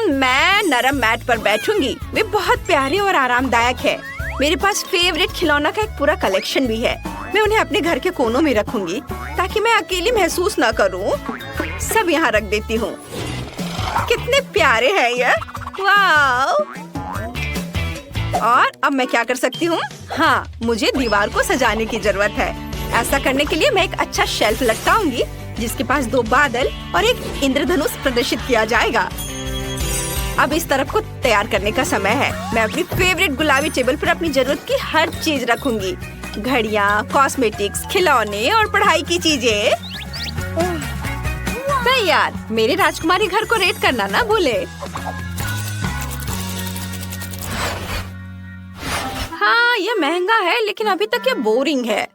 मैं नरम मैट पर बैठूंगी। वे बहुत प्यारे और आरामदायक है। मेरे पास फेवरेट खिलौना का एक पूरा कलेक्शन भी है। मैं उन्हें अपने घर के कोनों में रखूंगी ताकि मैं अकेली महसूस न करूं। सब यहाँ रख देती हूँ। कितने प्यारे हैं ये। वाह! और अब मैं क्या कर सकती हूँ? हाँ, मुझे दीवार को सजाने की जरूरत है। ऐसा करने के लिए मैं एक अच्छा शेल्फ लटकाऊंगी जिसके पास 2 बादल और एक इंद्रधनुष प्रदर्शित किया जाएगा। अब इस तरफ को तैयार करने का समय है। मैं अपनी फेवरेट गुलाबी टेबल पर अपनी जरूरत की हर चीज रखूंगी। घड़ियाँ, कॉस्मेटिक्स, खिलौने और पढ़ाई की चीजें। तैयार। मेरे राजकुमारी घर को रेट करना ना भूले। हाँ, ये महंगा है लेकिन अभी तक ये बोरिंग है।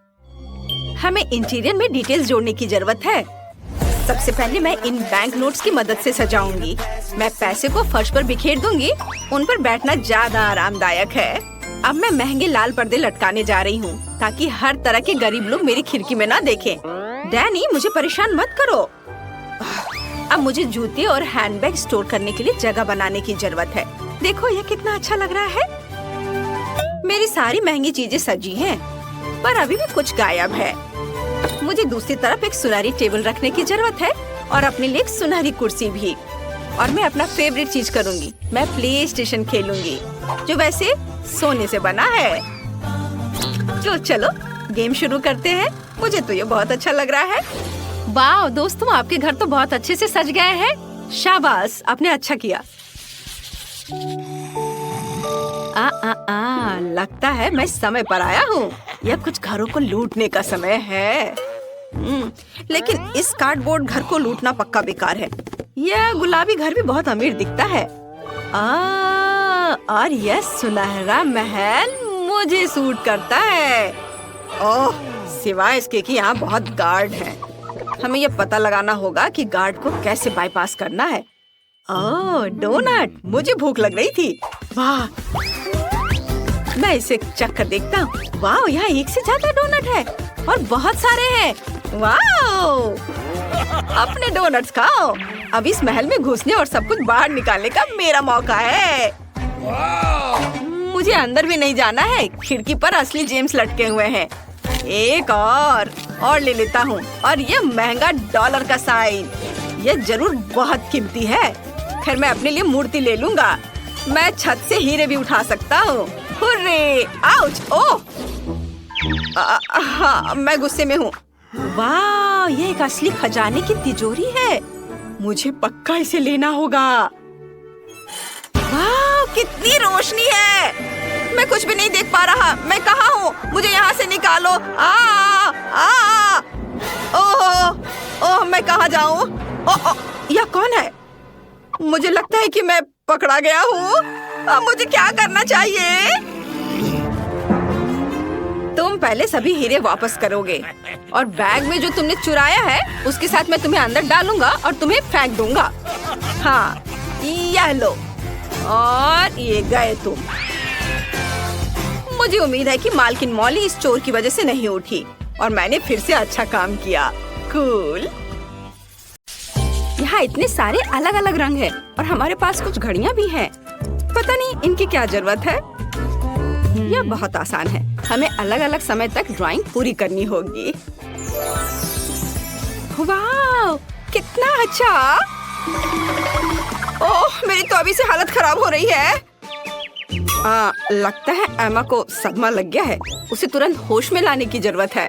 हमें इंटीरियर में डिटेल्स जोड़ने की जरूरत है। सबसे पहले मैं इन बैंक नोट्स की मदद से सजाऊंगी। मैं पैसे को फर्श पर बिखेर दूंगी। उन पर बैठना ज्यादा आरामदायक है। अब मैं महंगे लाल पर्दे लटकाने जा रही हूँ ताकि हर तरह के गरीब लोग मेरी खिड़की में ना देखें। डैनी, मुझे परेशान मत करो। अब मुझे जूते और हैंडबैग स्टोर करने के लिए जगह बनाने की जरूरत है। देखो ये कितना अच्छा लग रहा है। मेरी सारी महंगी चीजें सजी हैं, पर अभी भी कुछ गायब है। मुझे दूसरी तरफ एक सुनहरी टेबल रखने की जरूरत है और अपने लिए एक सुनहरी कुर्सी भी। और मैं अपना फेवरेट चीज करूंगी। मैं प्ले स्टेशन खेलूंगी, जो वैसे सोने से बना है। तो चलो गेम शुरू करते हैं। मुझे तो ये बहुत अच्छा लग रहा है। वाह दोस्तों, आपके घर तो बहुत अच्छे से सज गए हैं। शाबाश, आपने अच्छा किया। लगता है मैं समय पर आया हूँ। यह कुछ घरों को लूटने का समय है। लेकिन इस कार्डबोर्ड घर को लूटना पक्का बेकार है। यह गुलाबी घर भी बहुत अमीर दिखता है। और यह सुनहरा महल मुझे सूट करता है। ओह, सिवाय इसके कि यहाँ बहुत गार्ड हैं। हमें यह पता लगाना होगा कि गार्ड को कैसे बाईपास करना है। ओह, डोनट, मुझे भूख लग रही थी। वाह, मैं इसे चख कर देखता हूँ। वाह, यहाँ एक से ज्यादा डोनट है और बहुत सारे हैं। वाह, अपने डोनट्स खाओ। अब इस महल में घुसने और सब कुछ बाहर निकालने का मेरा मौका है। मुझे अंदर भी नहीं जाना है। खिड़की पर असली जेम्स लटके हुए हैं। एक और ले लेता हूँ। और ये महंगा डॉलर का साइन, ये जरूर बहुत कीमती है। खैर, मैं अपने लिए मूर्ति ले लूंगा। मैं छत से हीरे भी उठा सकता हूँ। हुर्रे! आउच! ओह! हाँ, मैं गुस्से में हूँ। वाह, ये एक असली खजाने की तिजोरी है। मुझे पक्का इसे लेना होगा। वाह, कितनी रोशनी है। मैं कुछ भी नहीं देख पा रहा। मैं कहाँ हूँ? मुझे यहाँ से निकालो। ओह, मैं कहाँ जाऊँ? यह कौन है? मुझे लगता है कि मैं पकड़ा गया हूँ। अब मुझे क्या करना चाहिए? तुम पहले सभी हीरे वापस करोगे और बैग में जो तुमने चुराया है उसके साथ मैं तुम्हें अंदर डालूंगा और तुम्हें फेंक दूंगा। हाँ, यह लो। और ये गए तुम। मुझे उम्मीद है कि मालकिन मॉली इस चोर की वजह से नहीं उठी और मैंने फिर से अच्छा काम किया। कूल। यहाँ इतने सारे अलग अलग रंग हैं और हमारे पास कुछ घड़ियाँ भी हैं। पता नहीं इनकी क्या जरूरत है। यह बहुत आसान है। हमें अलग अलग समय तक ड्राइंग पूरी करनी होगी। वाह, कितना अच्छा। ओह, मेरी तो अभी से हालत खराब हो रही है। लगता है एमा को सदमा लग गया है। उसे तुरंत होश में लाने की जरूरत है।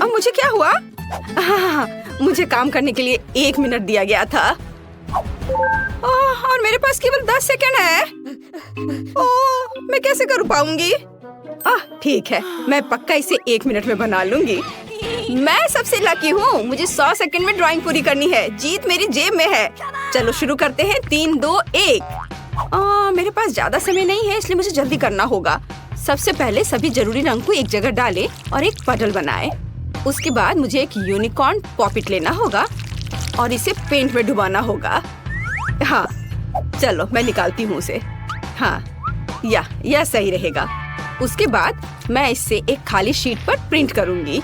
मुझे क्या हुआ? मुझे काम करने के लिए 1 मिनट दिया गया था। और मेरे पास केवल 10 सेकंड है। ओह, मैं कैसे कर पाऊंगी? ठीक है, मैं पक्का इसे 1 मिनट में बना लूंगी। मैं सबसे लकी हूँ। मुझे 100 सेकंड में ड्राइंग पूरी करनी है। जीत मेरी जेब में है। चलो शुरू करते हैं। 3, 2, 1। मेरे पास ज्यादा समय नहीं है, इसलिए मुझे जल्दी करना होगा। सबसे पहले सभी जरूरी रंग को एक जगह डालें और एक पटल बनाएं। उसके बाद मुझे एक यूनिकॉर्न पॉपिट लेना होगा और इसे पेंट में डुबाना होगा। हाँ, चलो मैं निकालती हूँ उसे। हाँ, यह सही रहेगा। उसके बाद मैं इससे एक खाली शीट पर प्रिंट करूंगी।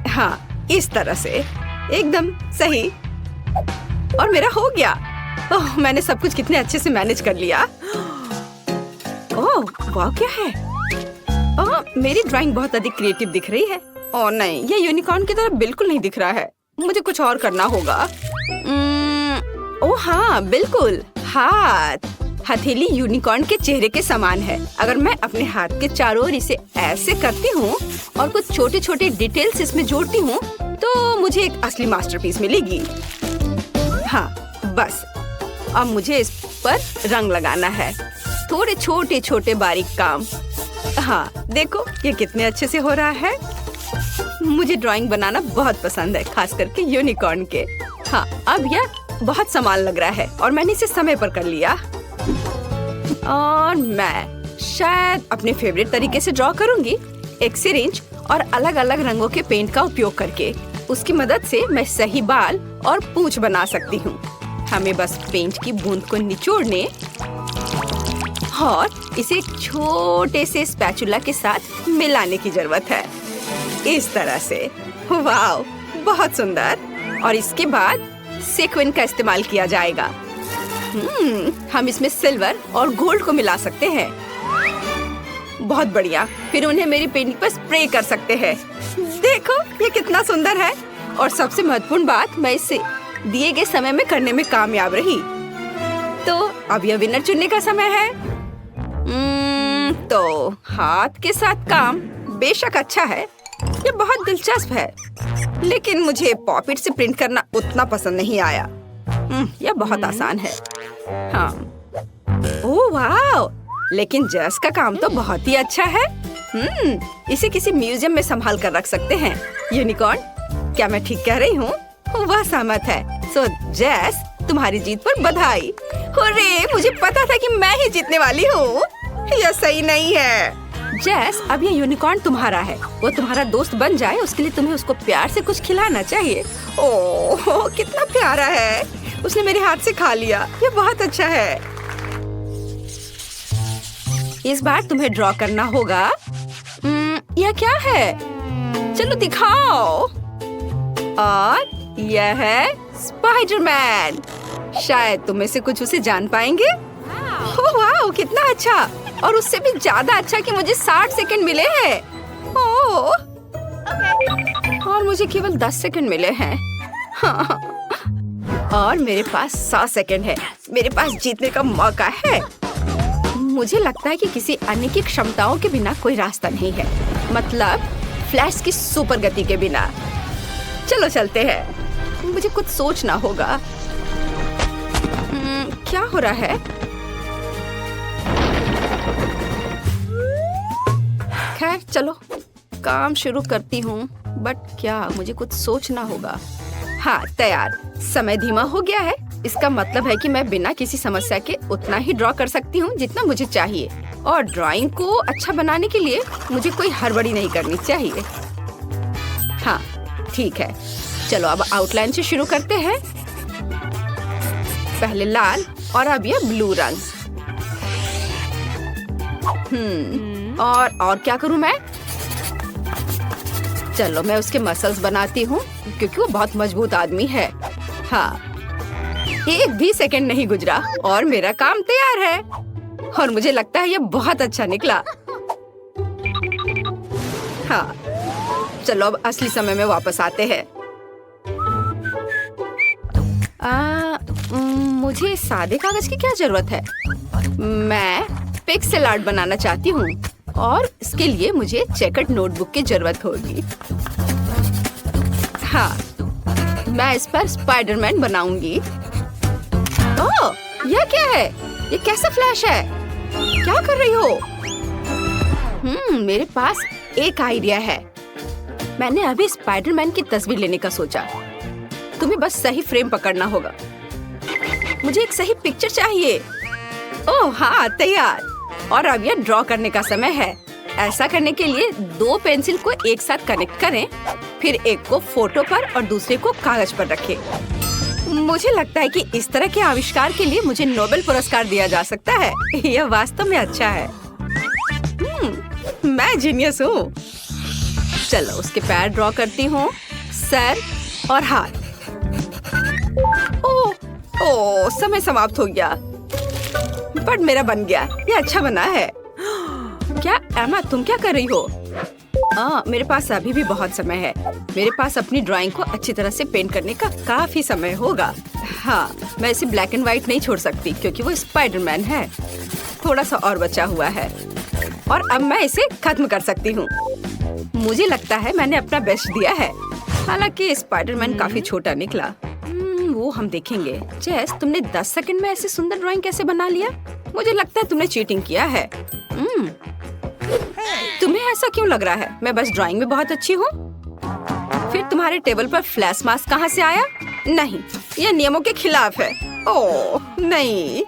हाँ, इस तरह से एकदम सही। और मेरा हो गया। ओह, मैंने सब कुछ कितने अच्छे से मैनेज कर लिया। ओह, वाह, क्या है? मेरी ड्राइंग बहुत अधिक क्रिएटिव दिख रही है। ओह नहीं, ये यूनिकॉर्न की तरह बिल्कुल नहीं दिख रहा है। मुझे कुछ और करना होगा। ओह हाँ, बिल्कुल। हाथ। हथेली यूनिकॉर्न के चेहरे के समान है। अगर मैं अपने हाथ के चारों ओर इसे ऐसे करती हूँ और कुछ छोटे छोटे डिटेल्स इसमें जोड़ती हूँ तो मुझे एक असली मास्टरपीस मिलेगी। हाँ बस, अब मुझे इस पर रंग लगाना है। थोड़े छोटे छोटे बारीक काम। हाँ देखो ये कितने अच्छे से हो रहा है। मुझे ड्राइंग बनाना बहुत पसंद है, खास करके यूनिकॉर्न के। हाँ अब यह बहुत समान लग रहा है और मैंने इसे समय पर कर लिया। और मैं शायद अपने फेवरेट तरीके से ड्रॉ करूंगी, एक सिरिंज और अलग अलग रंगों के पेंट का उपयोग करके। उसकी मदद से मैं सही बाल और पूंछ बना सकती हूँ। हमें बस पेंट की बूंद को निचोड़ने और इसे एक छोटे से स्पैचुला के साथ मिलाने की जरूरत है, इस तरह से। वाह बहुत सुंदर। और इसके बाद सीक्वेंस का इस्तेमाल किया जाएगा। हम इसमें सिल्वर और गोल्ड को मिला सकते हैं। बहुत बढ़िया। फिर उन्हें मेरी पेंटिंग पर स्प्रे कर सकते हैं। देखो ये कितना सुंदर है। और सबसे महत्वपूर्ण बात, मैं इसे दिए गए समय में करने में कामयाब रही। तो अब यह विनर चुनने का समय है। तो हाथ के साथ काम बेशक अच्छा है, ये बहुत दिलचस्प है, लेकिन मुझे पॉपिट से प्रिंट करना उतना पसंद नहीं आया। यह बहुत आसान है। हाँ ओह वाह, लेकिन जस का काम तो बहुत ही अच्छा है। इसे किसी म्यूजियम में संभाल कर रख सकते हैं। यूनिकॉर्न, क्या मैं ठीक कह रही हूँ? वह सहमत है। सो जेस, तुम्हारी जीत पर बधाई। हुर्रे, मुझे पता था कि मैं ही जीतने वाली हूँ। यह सही नहीं है। जेस, अब ये यूनिकॉर्न तुम्हारा है। वो तुम्हारा दोस्त बन जाए उसके लिए तुम्हें उसको प्यार से कुछ खिलाना चाहिए। ओह कितना प्यारा है। उसने मेरे हाथ से खा लिया। ये बहुत अच्छा है। इस बार तुम्हें ड्रॉ करना होगा। यह क्या है? चलो दिखाओ। और यह है स्पाइडरमैन। शायद तुम में से कुछ उसे जान पाएंगे। ओह वाह कितना अच्छा। और उससे भी ज्यादा अच्छा कि मुझे 60 सेकंड मिले हैं। ओह और मुझे केवल 10 सेकंड मिले हैं। हाँ। और मेरे पास 100 सेकंड है। मेरे पास जीतने का मौका है। मुझे लगता है कि किसी अन्य की क्षमताओं के बिना कोई रास्ता नहीं है, मतलब फ्लैश की सुपर गति के बिना। चलो चलते हैं। मुझे कुछ सोचना होगा। क्या हो रहा है? खैर चलो काम शुरू करती हूँ, बट क्या मुझे कुछ सोचना होगा। हाँ तैयार। समय धीमा हो गया है। इसका मतलब है कि मैं बिना किसी समस्या के उतना ही ड्रॉ कर सकती हूँ जितना मुझे चाहिए। और ड्राइंग को अच्छा बनाने के लिए मुझे कोई हड़बड़ी नहीं करनी चाहिए। हाँ ठीक है, चलो अब आउटलाइन से शुरू करते हैं। पहले लाल और अब यह ब्लू रंग। और क्या करूं मैं? चलो मैं उसके मसल्स बनाती हूँ क्योंकि वो बहुत मजबूत आदमी है। हाँ एक भी सेकंड नहीं गुजरा और मेरा काम तैयार है। और मुझे लगता है ये बहुत अच्छा निकला। हाँ चलो अब असली समय में वापस आते हैं। मुझे सादे कागज की क्या जरूरत है? मैं पिक्सेल आर्ट बनाना चाहती हूँ और इसके लिए मुझे चेकर्ड नोटबुक की जरूरत होगी। हाँ मैं इस पर स्पाइडरमैन बनाऊंगी। ओह यह क्या है? ये कैसा फ्लैश है? क्या कर रही हो? मेरे पास एक आइडिया है। मैंने अभी स्पाइडरमैन की तस्वीर लेने का सोचा। तुम्हें बस सही फ्रेम पकड़ना होगा। मुझे एक सही पिक्चर चाहिए। ओह हाँ तैयार। और अब यह ड्रॉ करने का समय है। ऐसा करने के लिए 2 पेंसिल को एक साथ कनेक्ट करें, फिर एक को फोटो पर और दूसरे को कागज पर रखें। मुझे लगता है कि इस तरह के आविष्कार के लिए मुझे नोबेल पुरस्कार दिया जा सकता है। यह वास्तव में अच्छा है। मैं जीनियस हूँ। चलो उसके पैर ड्रॉ करती हूँ, सर और हाथ। ओह समय समाप्त हो गया, बट मेरा बन गया। ये अच्छा बना है। क्या एमा तुम क्या कर रही हो? मेरे पास अभी भी बहुत समय है। मेरे पास अपनी ड्राइंग को अच्छी तरह से पेंट करने का काफी समय होगा। हाँ, मैं इसे ब्लैक एंड व्हाइट नहीं छोड़ सकती क्योंकि वो स्पाइडरमैन है। थोड़ा सा और बचा हुआ है और अब मैं इसे खत्म कर सकती हूँ। मुझे लगता है मैंने अपना बेस्ट दिया है। हालांकि स्पाइडरमैन काफी छोटा निकला। वो हम देखेंगे। जेस, तुमने 10 सेकंड में ऐसी सुंदर ड्राइंग कैसे बना लिया? मुझे लगता है तुमने चीटिंग किया है। तुम्हें ऐसा क्यों लग रहा है? मैं बस ड्राइंग में बहुत अच्छी हूँ। फिर तुम्हारे टेबल पर फ्लैश मास्क कहाँ से आया? नहीं, यह नियमों के खिलाफ है। ओह नहीं।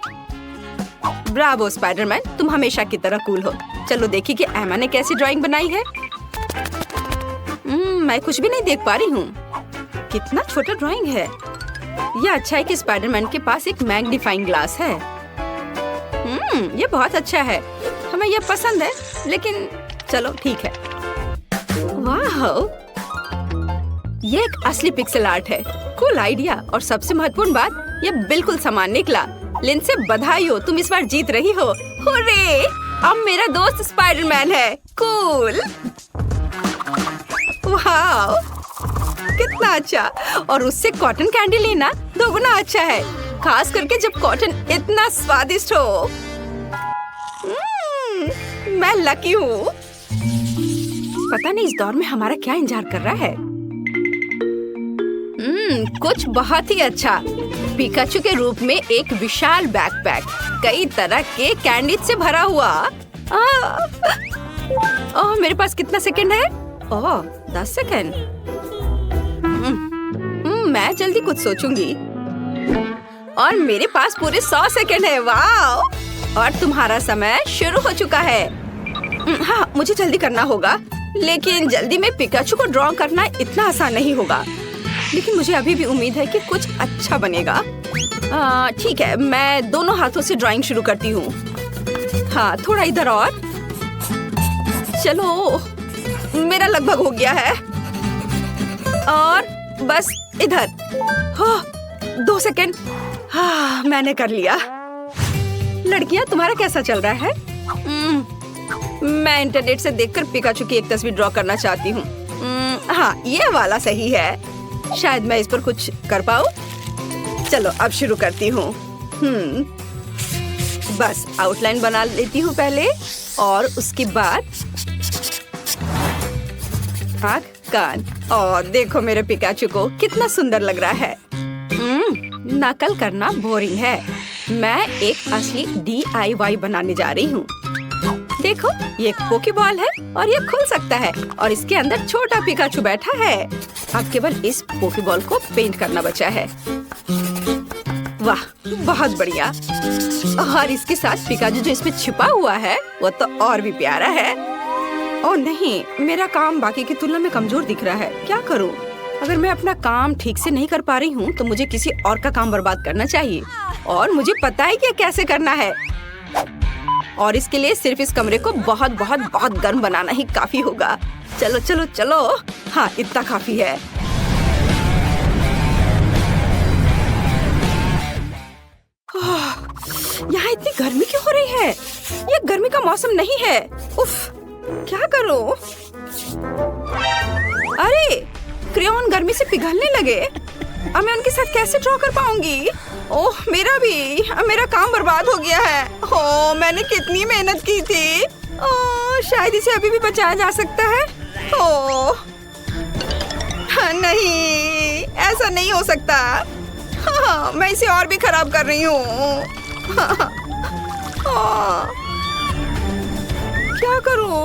ब्रावो स्पाइडरमैन, तुम हमेशा की तरह कूल हो। चलो देखिए कि एमा ने कैसी ड्राइंग बनाई है। मैं कुछ भी नहीं देख पा रही हूँ। कितना छोटा ड्राइंग है। यह अच्छा है कि स्पाइडरमैन के पास एक मैग्नीफाइंग ग्लास है। ये बहुत अच्छा है। हमें यह पसंद है, लेकिन चलो ठीक है। वाह, ये एक असली पिक्सेल आर्ट है। Cool idea. और सबसे महत्वपूर्ण बात, ये बिल्कुल समान निकला। लिंसे बधाई हो, तुम इस बार जीत रही हो। हुर्रे! अब मेरा दोस्त स्पाइडरमैन है। कूल। वाह, कितना अच्छा। और उससे कॉटन कैंडी लेना दोगुना अच्छा है, खास करके जब कॉटन इतना स्वादिष्ट हो। मैं लकी हूँ। पता नहीं इस दौर में हमारा क्या इंतजार कर रहा है। कुछ बहुत ही अच्छा। पिकाचू के रूप में एक विशाल बैकपैक, कई तरह के कैंडीज से भरा हुआ। ओह, मेरे पास कितना सेकंड है? ओह, 10 सेकंड। मैं जल्दी कुछ सोचूंगी। और मेरे पास पूरे 100 सेकंड है। वाह! और तुम्हारा समय शुरू हो चुका है। हाँ, मुझे जल्दी करना होगा, लेकिन जल्दी में पिकाचू को ड्रॉ करना इतना आसान नहीं होगा। लेकिन मुझे अभी भी उम्मीद है कि कुछ अच्छा बनेगा। ठीक है, मैं दोनों हाथों से ड्राइंग शुरू करती हूँ। हाँ, थोड़ा इधर और। चलो, मेरा लगभग हो गया है। और बस इधर। हाँ, 2 सेकंड। हाँ, मैंने कर लिया। लड़कियाँ, तुम्हारा कैसा चल रहा है? मैं इंटरनेट से देखकर पिकाचू की एक तस्वीर ड्रॉ करना चाहती हूँ। हाँ, ये वाला सही है। शायद मैं इस पर कुछ कर पाऊँ। चलो, अब शुरू करती हूँ। बस आउटलाइन बना लेती हूँ पहले, और उसके बाद आँख, कान। और देखो मेरे पिकाचू को कितना सुंदर लग रहा है। नकल करना बोरिंग है। मैं एक असली DIY बनाने जा रही हूँ। देखो, ये एक पोकेबॉल है और ये खुल सकता है और इसके अंदर छोटा पिकाचू बैठा है। अब केवल इस पोकेबॉल को पेंट करना बचा है। वाह, बहुत बढ़िया। और इसके साथ पिकाचू जो इसमें छिपा हुआ है वो तो और भी प्यारा है। ओह नहीं, मेरा काम बाकी की तुलना में कमजोर दिख रहा है। क्या करूं? अगर मैं अपना काम ठीक से नहीं कर पा रही हूँ तो मुझे किसी और का काम बर्बाद करना चाहिए, और मुझे पता है कि कैसे करना है। और इसके लिए सिर्फ इस कमरे को बहुत बहुत बहुत गर्म बनाना ही काफी होगा। चलो चलो चलो। हाँ, इतना काफी है। यहाँ इतनी गर्मी क्यों हो रही है? ये गर्मी का मौसम नहीं है। उफ, क्या करूं? अरे, क्रेयॉन गर्मी से पिघलने लगे। अब मैं उनके साथ कैसे ड्रॉ कर पाऊंगी? ओह, मेरा काम बर्बाद हो गया है। ओह, मैंने कितनी मेहनत की थी। ओह, शायद इसे अभी भी बचाया जा सकता है। ओह नहीं, ऐसा नहीं हो सकता। हाँ, मैं इसे और भी खराब कर रही हूँ। क्या करूँ?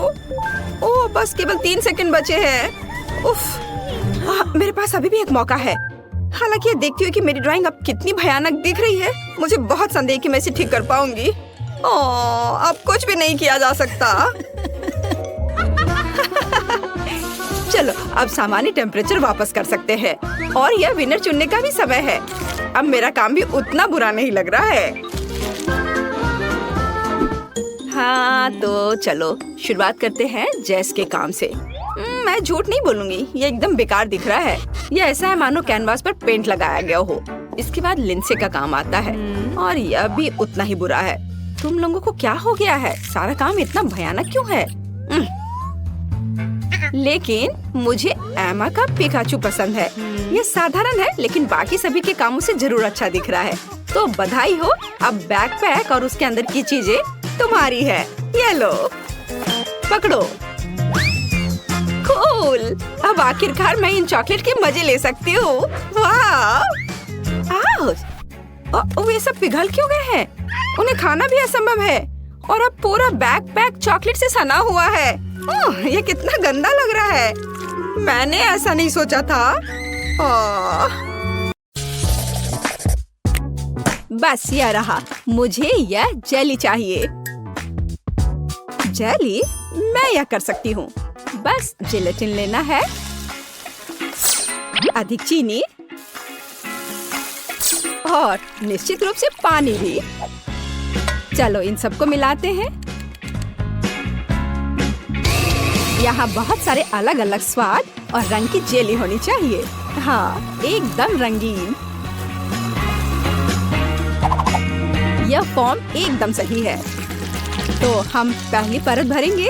ओह, बस केवल 3 सेकंड बचे हैं। उफ, मेरे पास अभी भी एक मौका है। हालांकि ये देखती हूँ कि मेरी ड्राइंग अब कितनी भयानक दिख रही है। मुझे बहुत संदेह कि मैं इसे ठीक कर पाऊंगी। ओह, अब कुछ भी नहीं किया जा सकता। चलो, अब सामान्य टेम्परेचर वापस कर सकते हैं और यह विनर चुनने का भी समय है। अब मेरा काम भी उतना बुरा नहीं लग रहा है। हाँ, तो चलो शुरुआत करते हैं जेस के काम से। मैं झूठ नहीं बोलूंगी, ये एकदम बेकार दिख रहा है। ये ऐसा है मानो कैनवास पर पेंट लगाया गया हो। इसके बाद लिंसे का काम आता है और यह भी उतना ही बुरा है। तुम लोगों को क्या हो गया है? सारा काम इतना भयानक क्यों है? लेकिन मुझे एमा का पिकाचू पसंद है। ये साधारण है लेकिन बाकी सभी के कामों से जरूर अच्छा दिख रहा है। तो बधाई हो, अब बैकपैक और उसके अंदर की चीजें तुम्हारी है। ये लो, पकड़ो। कूल। अब आखिरकार मैं इन चॉकलेट के मजे ले सकती हूँ। वाह! वे सब पिघल क्यों गए हैं? उन्हें खाना भी असंभव है। और अब पूरा बैकपैक चॉकलेट से सना हुआ है। ये कितना गंदा लग रहा है। मैंने ऐसा नहीं सोचा था। बस यह रहा। मुझे यह जेली चाहिए। जेली? मैं यह कर सकती हूँ। बस जेलेटिन लेना है, अधिक चीनी और निश्चित रूप से पानी भी। चलो इन सबको मिलाते हैं। यहाँ बहुत सारे अलग अलग स्वाद और रंग की जेली होनी चाहिए। हाँ, एकदम रंगीन। यह फॉर्म एकदम सही है। तो हम पहली परत भरेंगे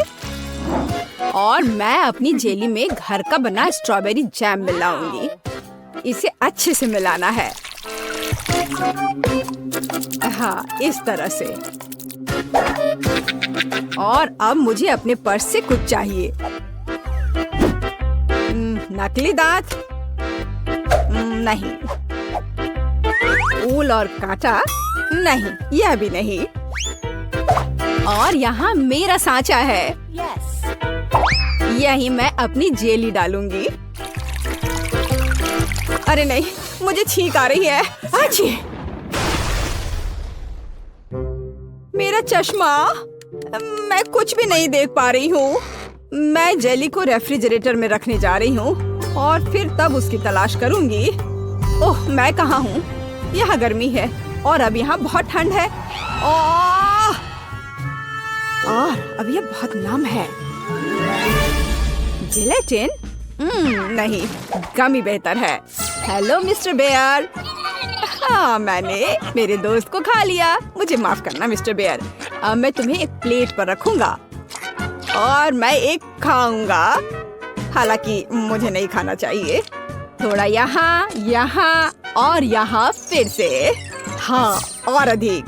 और मैं अपनी जेली में घर का बना स्ट्रॉबेरी जैम मिलाऊंगी। इसे अच्छे से मिलाना है। हाँ, इस तरह से। और अब मुझे अपने पर्स से कुछ चाहिए। नकली दांत? नहीं। ऊल और कांटा? नहीं, यह भी नहीं। और यहाँ मेरा सांचा है। यही मैं अपनी जेली डालूंगी। अरे नहीं, मुझे छींक आ रही है। अच्छी। मेरा चश्मा। मैं कुछ भी नहीं देख पा रही हूँ। मैं जेली को रेफ्रिजरेटर में रखने जा रही हूँ और फिर तब उसकी तलाश करूंगी। ओह, मैं कहाँ हूँ? यहाँ गर्मी है और अब यहाँ बहुत ठंड है। और अब यह बहुत नम है। जेलेटिन? नहीं, गमी बेहतर है। Hello mister Bear. हाँ, मैंने मेरे दोस्त को खा लिया। मुझे माफ करना मिस्टर बेयर। अब मैं तुम्हें एक प्लेट पर रखूंगा और मैं एक खाऊंगा। हालांकि मुझे नहीं खाना चाहिए। थोड़ा यहाँ, यहाँ और यहाँ फिर से। हाँ, और अधिक।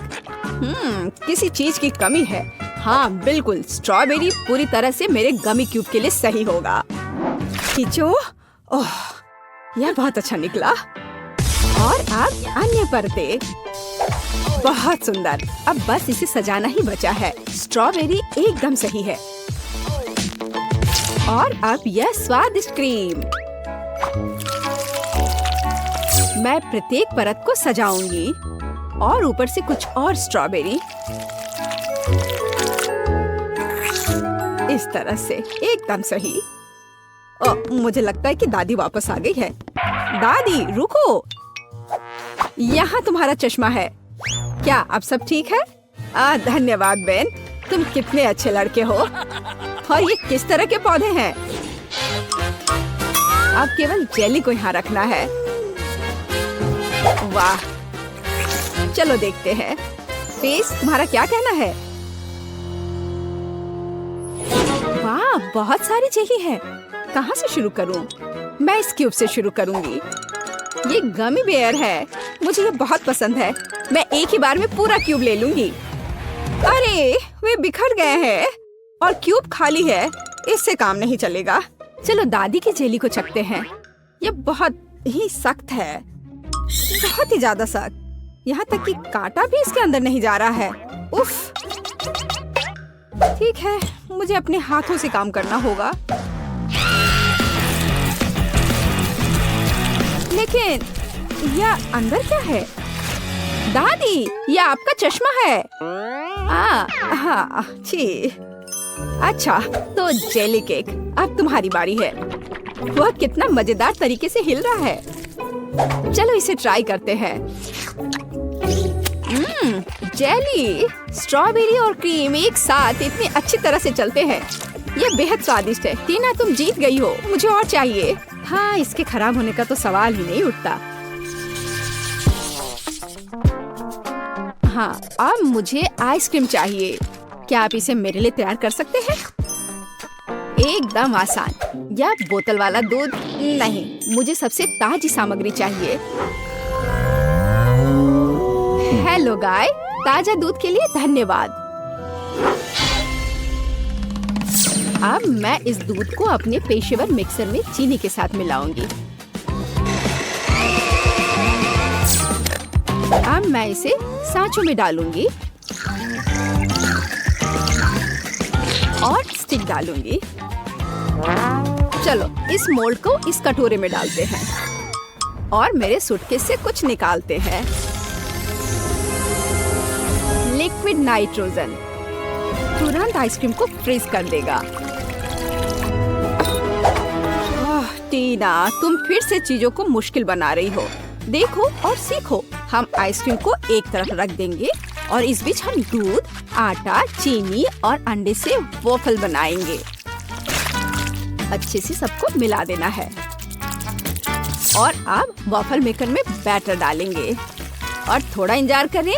किसी चीज की कमी है। हाँ बिल्कुल, स्ट्रॉबेरी पूरी तरह से मेरे गमी क्यूब के लिए सही होगा। खींचो। ओह, यह बहुत अच्छा निकला। और अब अन्य परतें। बहुत सुंदर। अब बस इसे सजाना ही बचा है। स्ट्रॉबेरी एकदम सही है। और अब यह स्वादिष्ट क्रीम। मैं प्रत्येक परत को सजाऊंगी और ऊपर से कुछ और स्ट्रॉबेरी। इस तरह से एकदम सही। मुझे लगता है कि दादी वापस आ गई है। दादी रुको, यहाँ तुम्हारा चश्मा है। क्या अब सब ठीक है? धन्यवाद बेन, तुम कितने अच्छे लड़के हो। और ये किस तरह के पौधे हैं? अब केवल जेली को यहाँ रखना है। वाह, चलो देखते हैं। फेस, तुम्हारा क्या कहना है? वाह, बहुत सारी जेली है। कहाँ से शुरू करूं? मैं इस क्यूब से शुरू करूंगी। ये गमी बेयर है। मुझे ये बहुत पसंद है। मैं एक ही बार में पूरा क्यूब ले लूंगी। अरे, वे बिखर गए हैं और क्यूब खाली है। इससे काम नहीं चलेगा। चलो दादी की जेली को चखते हैं। ये बहुत ही सख्त है, बहुत ही ज्यादा सख्त। यहाँ तक कि कांटा भी इसके अंदर नहीं जा रहा है। उफ। ठीक है, मुझे अपने हाथों से काम करना होगा। लेकिन यह अंदर क्या है? दादी, यह आपका चश्मा है। हाँ, छी। अच्छा, तो जेली केक, अब तुम्हारी बारी है। वह कितना मजेदार तरीके से हिल रहा है। चलो इसे ट्राई करते हैं। जेली, स्ट्रॉबेरी और क्रीम एक साथ इतनी अच्छी तरह से चलते हैं। यह बेहद स्वादिष्ट है। टीना, तुम जीत गई हो। मुझे और चाहिए। हाँ, इसके खराब होने का तो सवाल ही नहीं उठता। हाँ, अब मुझे आइसक्रीम चाहिए। क्या आप इसे मेरे लिए तैयार कर सकते हैं? एकदम आसान। या बोतल वाला दूध नहीं, मुझे सबसे ताजी सामग्री चाहिए। हेलो गाय, ताजा दूध के लिए धन्यवाद। अब मैं इस दूध को अपने पेशेवर मिक्सर में चीनी के साथ मिलाऊंगी। अब मैं इसे सांचों में डालूंगी और स्टिक डालूंगी। चलो इस मोल्ड को इस कटोरे में डालते हैं और मेरे सूटकेस से कुछ निकालते हैं। लिक्विड नाइट्रोजन तुरंत आइसक्रीम को फ्रीज कर देगा। टीना, तुम फिर से चीजों को मुश्किल बना रही हो। देखो और सीखो। हम आइसक्रीम को एक तरफ रख देंगे और इस बीच हम दूध, आटा, चीनी और अंडे से वॉफल बनाएंगे। अच्छे से सबको मिला देना है और अब वॉफल मेकर में बैटर डालेंगे और थोड़ा इंतजार करें।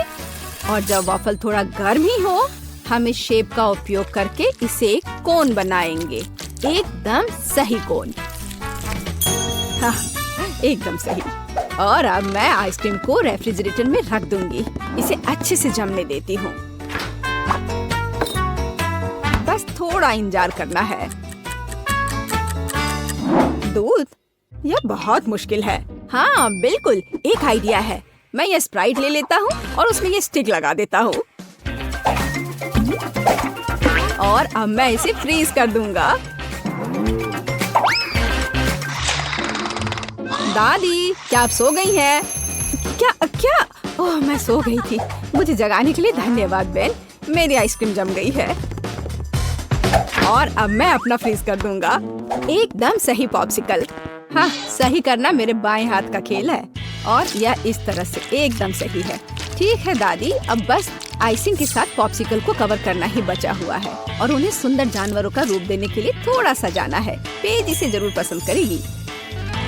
और जब वॉफल थोड़ा गर्म ही हो, हम इस शेप का उपयोग करके इसे एक कोन बनाएंगे। एकदम सही कोन। हाँ, एकदम सही। और अब मैं आइसक्रीम को रेफ्रिजरेटर में रख दूंगी। इसे अच्छे से जमने देती हूँ। बस थोड़ा इंतजार करना है। दूध? यह बहुत मुश्किल है। हाँ बिल्कुल, एक आइडिया है। मैं ये स्प्राइट ले लेता हूँ और उसमें ये स्टिक लगा देता हूँ और अब मैं इसे फ्रीज कर दूंगा। दादी, क्या आप सो गई हैं? क्या क्या? ओह, मैं सो गई थी। मुझे जगाने के लिए धन्यवाद बेन। मेरी आइसक्रीम जम गई है और अब मैं अपना फ्रीज कर दूंगा। एकदम सही पॉप्सिकल। हाँ, सही करना मेरे बाएं हाथ का खेल है और यह इस तरह से एकदम सही है। ठीक है दादी, अब बस आइसिंग के साथ पॉप्सिकल को कवर करना ही बचा हुआ है और उन्हें सुंदर जानवरों का रूप देने के लिए थोड़ा सजाना है। पेज इसे जरूर पसंद करेगी।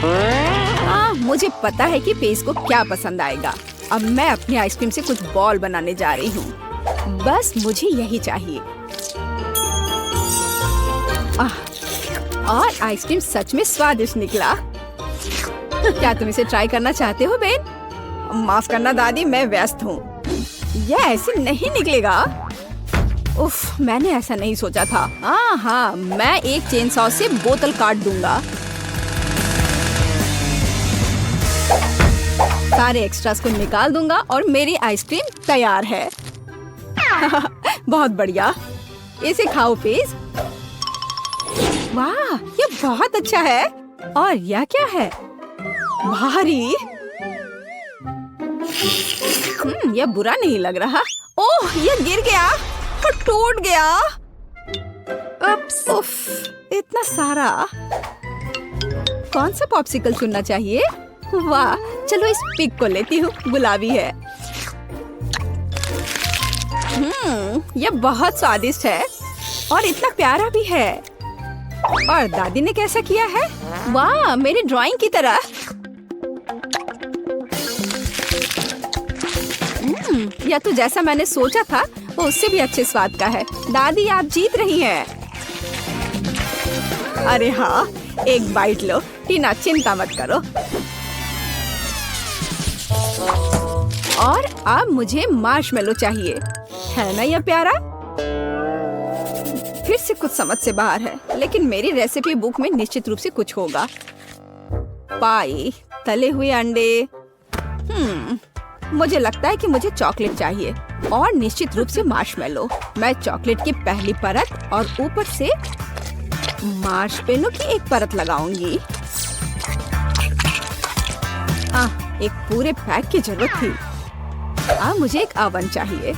हाँ, मुझे पता है कि पेज को क्या पसंद आएगा। अब मैं अपनी आइसक्रीम से कुछ बॉल बनाने जा रही हूँ। बस मुझे यही चाहिए। और आइसक्रीम सच में स्वादिष्ट निकला। क्या तुम इसे ट्राई करना चाहते हो बेन? माफ करना दादी, मैं व्यस्त हूँ। यह ऐसे नहीं निकलेगा। उफ, मैंने ऐसा नहीं सोचा था। हाँ, मैं एक चेन सॉ से बोतल काट दूंगा। सारे एक्स्ट्रास को निकाल दूंगा और मेरी आइसक्रीम तैयार है। बहुत बढ़िया। इसे खाओ पेज। वाह, ये बहुत अच्छा है। और यह क्या है? भारी। यह बुरा नहीं लग रहा। ओह, यह गिर गया और टूट गया। उफ, इतना सारा। कौन सा पॉप्सिकल चुनना चाहिए? वाह, चलो इस पिग को लेती हूँ, गुलाबी है। यह बहुत स्वादिष्ट है और इतना प्यारा भी है। और दादी ने कैसा किया है? वाह, मेरी ड्राइंग की तरह। यह तो जैसा मैंने सोचा था वो उससे भी अच्छे स्वाद का है। दादी, आप जीत रही हैं। अरे हाँ, एक बाइट लो। टीना, चिंता मत करो। और अब मुझे मार्शमेलो चाहिए, है ना यह प्यारा? फिर से कुछ समझ से बाहर है, लेकिन मेरी रेसिपी बुक में निश्चित रूप से कुछ होगा। पाई, तले हुए अंडे। मुझे लगता है कि मुझे चॉकलेट चाहिए और निश्चित रूप से मार्शमेलो। मैं चॉकलेट की पहली परत और ऊपर से मार्शमेलो की एक परत लगाऊंगी। एक पूरे पैक की जरूरत थी। अब मुझे एक ओवन चाहिए।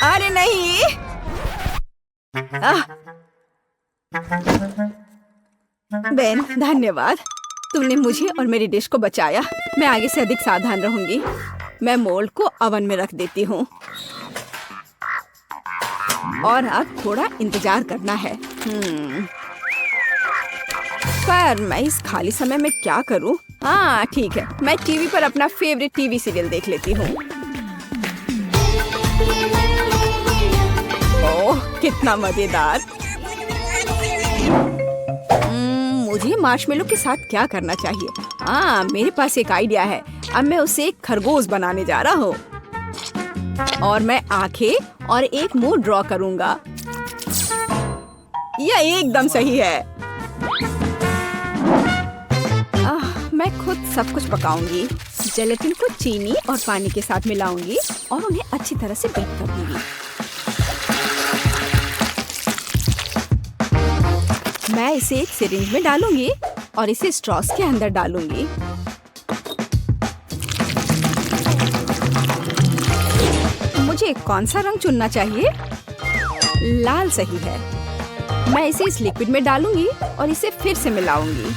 अरे नहीं। बेन, धन्यवाद। तुमने मुझे और मेरी डिश को बचाया। मैं आगे से अधिक सावधान रहूंगी। मैं मोल्ड को ओवन में रख देती हूँ और अब थोड़ा इंतजार करना है। पर मैं इस खाली समय में क्या करूँ? हाँ ठीक है, मैं टीवी पर अपना फेवरेट टीवी सीरियल देख लेती हूँ। ओह, कितना मजेदार। मुझे मार्शमेलो के साथ क्या करना चाहिए? हाँ, मेरे पास एक आइडिया है। अब मैं उसे एक खरगोश बनाने जा रहा हूँ और मैं आंखें और एक मुंह ड्रॉ करूंगा। यह एकदम सही है। मैं खुद सब कुछ पकाऊंगी। जेलेटिन को चीनी और पानी के साथ मिलाऊंगी और उन्हें अच्छी तरह से बीट कर दूंगी। मैं इसे एक सिरिंज में डालूंगी और इसे स्ट्रॉस के अंदर डालूंगी। मुझे कौन सा रंग चुनना चाहिए? लाल सही है। मैं इसे इस लिक्विड में डालूंगी और इसे फिर से मिलाऊंगी।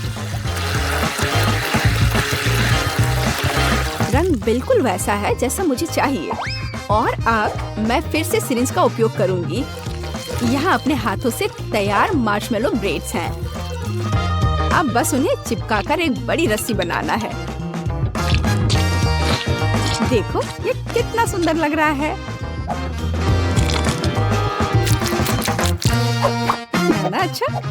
रंग बिल्कुल वैसा है जैसा मुझे चाहिए। और अब मैं फिर से सिरिंज का उपयोग करूंगी। यहाँ अपने हाथों से तैयार मार्शमेलो ब्रेड्स हैं। अब बस उन्हें चिपकाकर एक बड़ी रस्सी बनाना है। देखो ये कितना सुंदर लग रहा है। है ना अच्छा?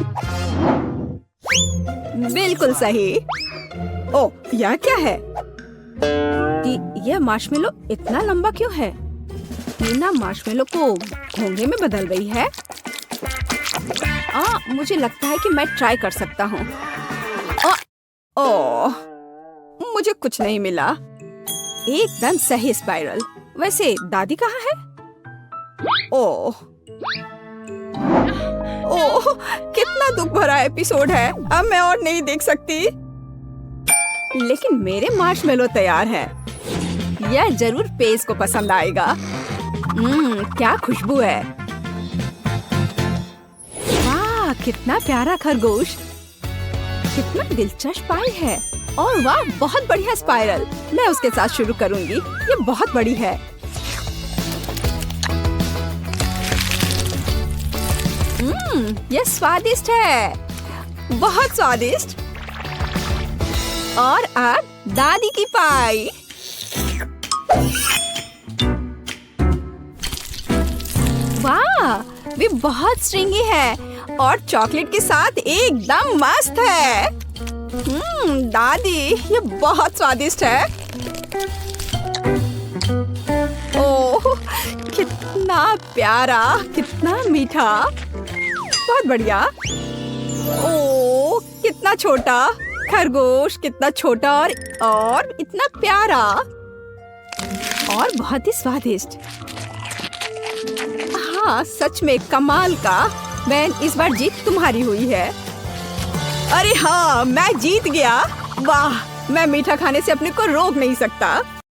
बिल्कुल सही। ओह, यह क्या है? यह मार्शमेलो इतना लंबा क्यों है? टीना मार्शमेलो को घोंघे में बदल रही है। मुझे लगता है कि मैं ट्राई कर सकता हूँ। ओह, मुझे कुछ नहीं मिला। एकदम सही स्पाइरल। वैसे दादी कहाँ है? ओह, कितना दुख भरा एपिसोड है। अब मैं और नहीं देख सकती। लेकिन मेरे मार्शमेलो तैयार है। यह जरूर पेज को पसंद आएगा। क्या खुशबू है। वाह, कितना प्यारा खरगोश। कितना दिलचस्प पाई है। और वाह, बहुत बढ़िया स्पाइरल। मैं उसके साथ शुरू करूंगी। ये बहुत बड़ी है। ये स्वादिष्ट है। बहुत स्वादिष्ट। और अब दादी की पाई। वाह, वे बहुत स्ट्रिंगी है और चॉकलेट के साथ एकदम मस्त है। दादी, ये बहुत स्वादिष्ट है। ओह, कितना प्यारा, कितना मीठा। बहुत बढ़िया। ओह, कितना छोटा खरगोश, कितना छोटा और इतना प्यारा और बहुत ही स्वादिष्ट। हाँ, सच में कमाल का। मैं इस बार जीत तुम्हारी हुई है। अरे हाँ, मैं जीत गया। वाह, मैं मीठा खाने से अपने को रोक नहीं सकता।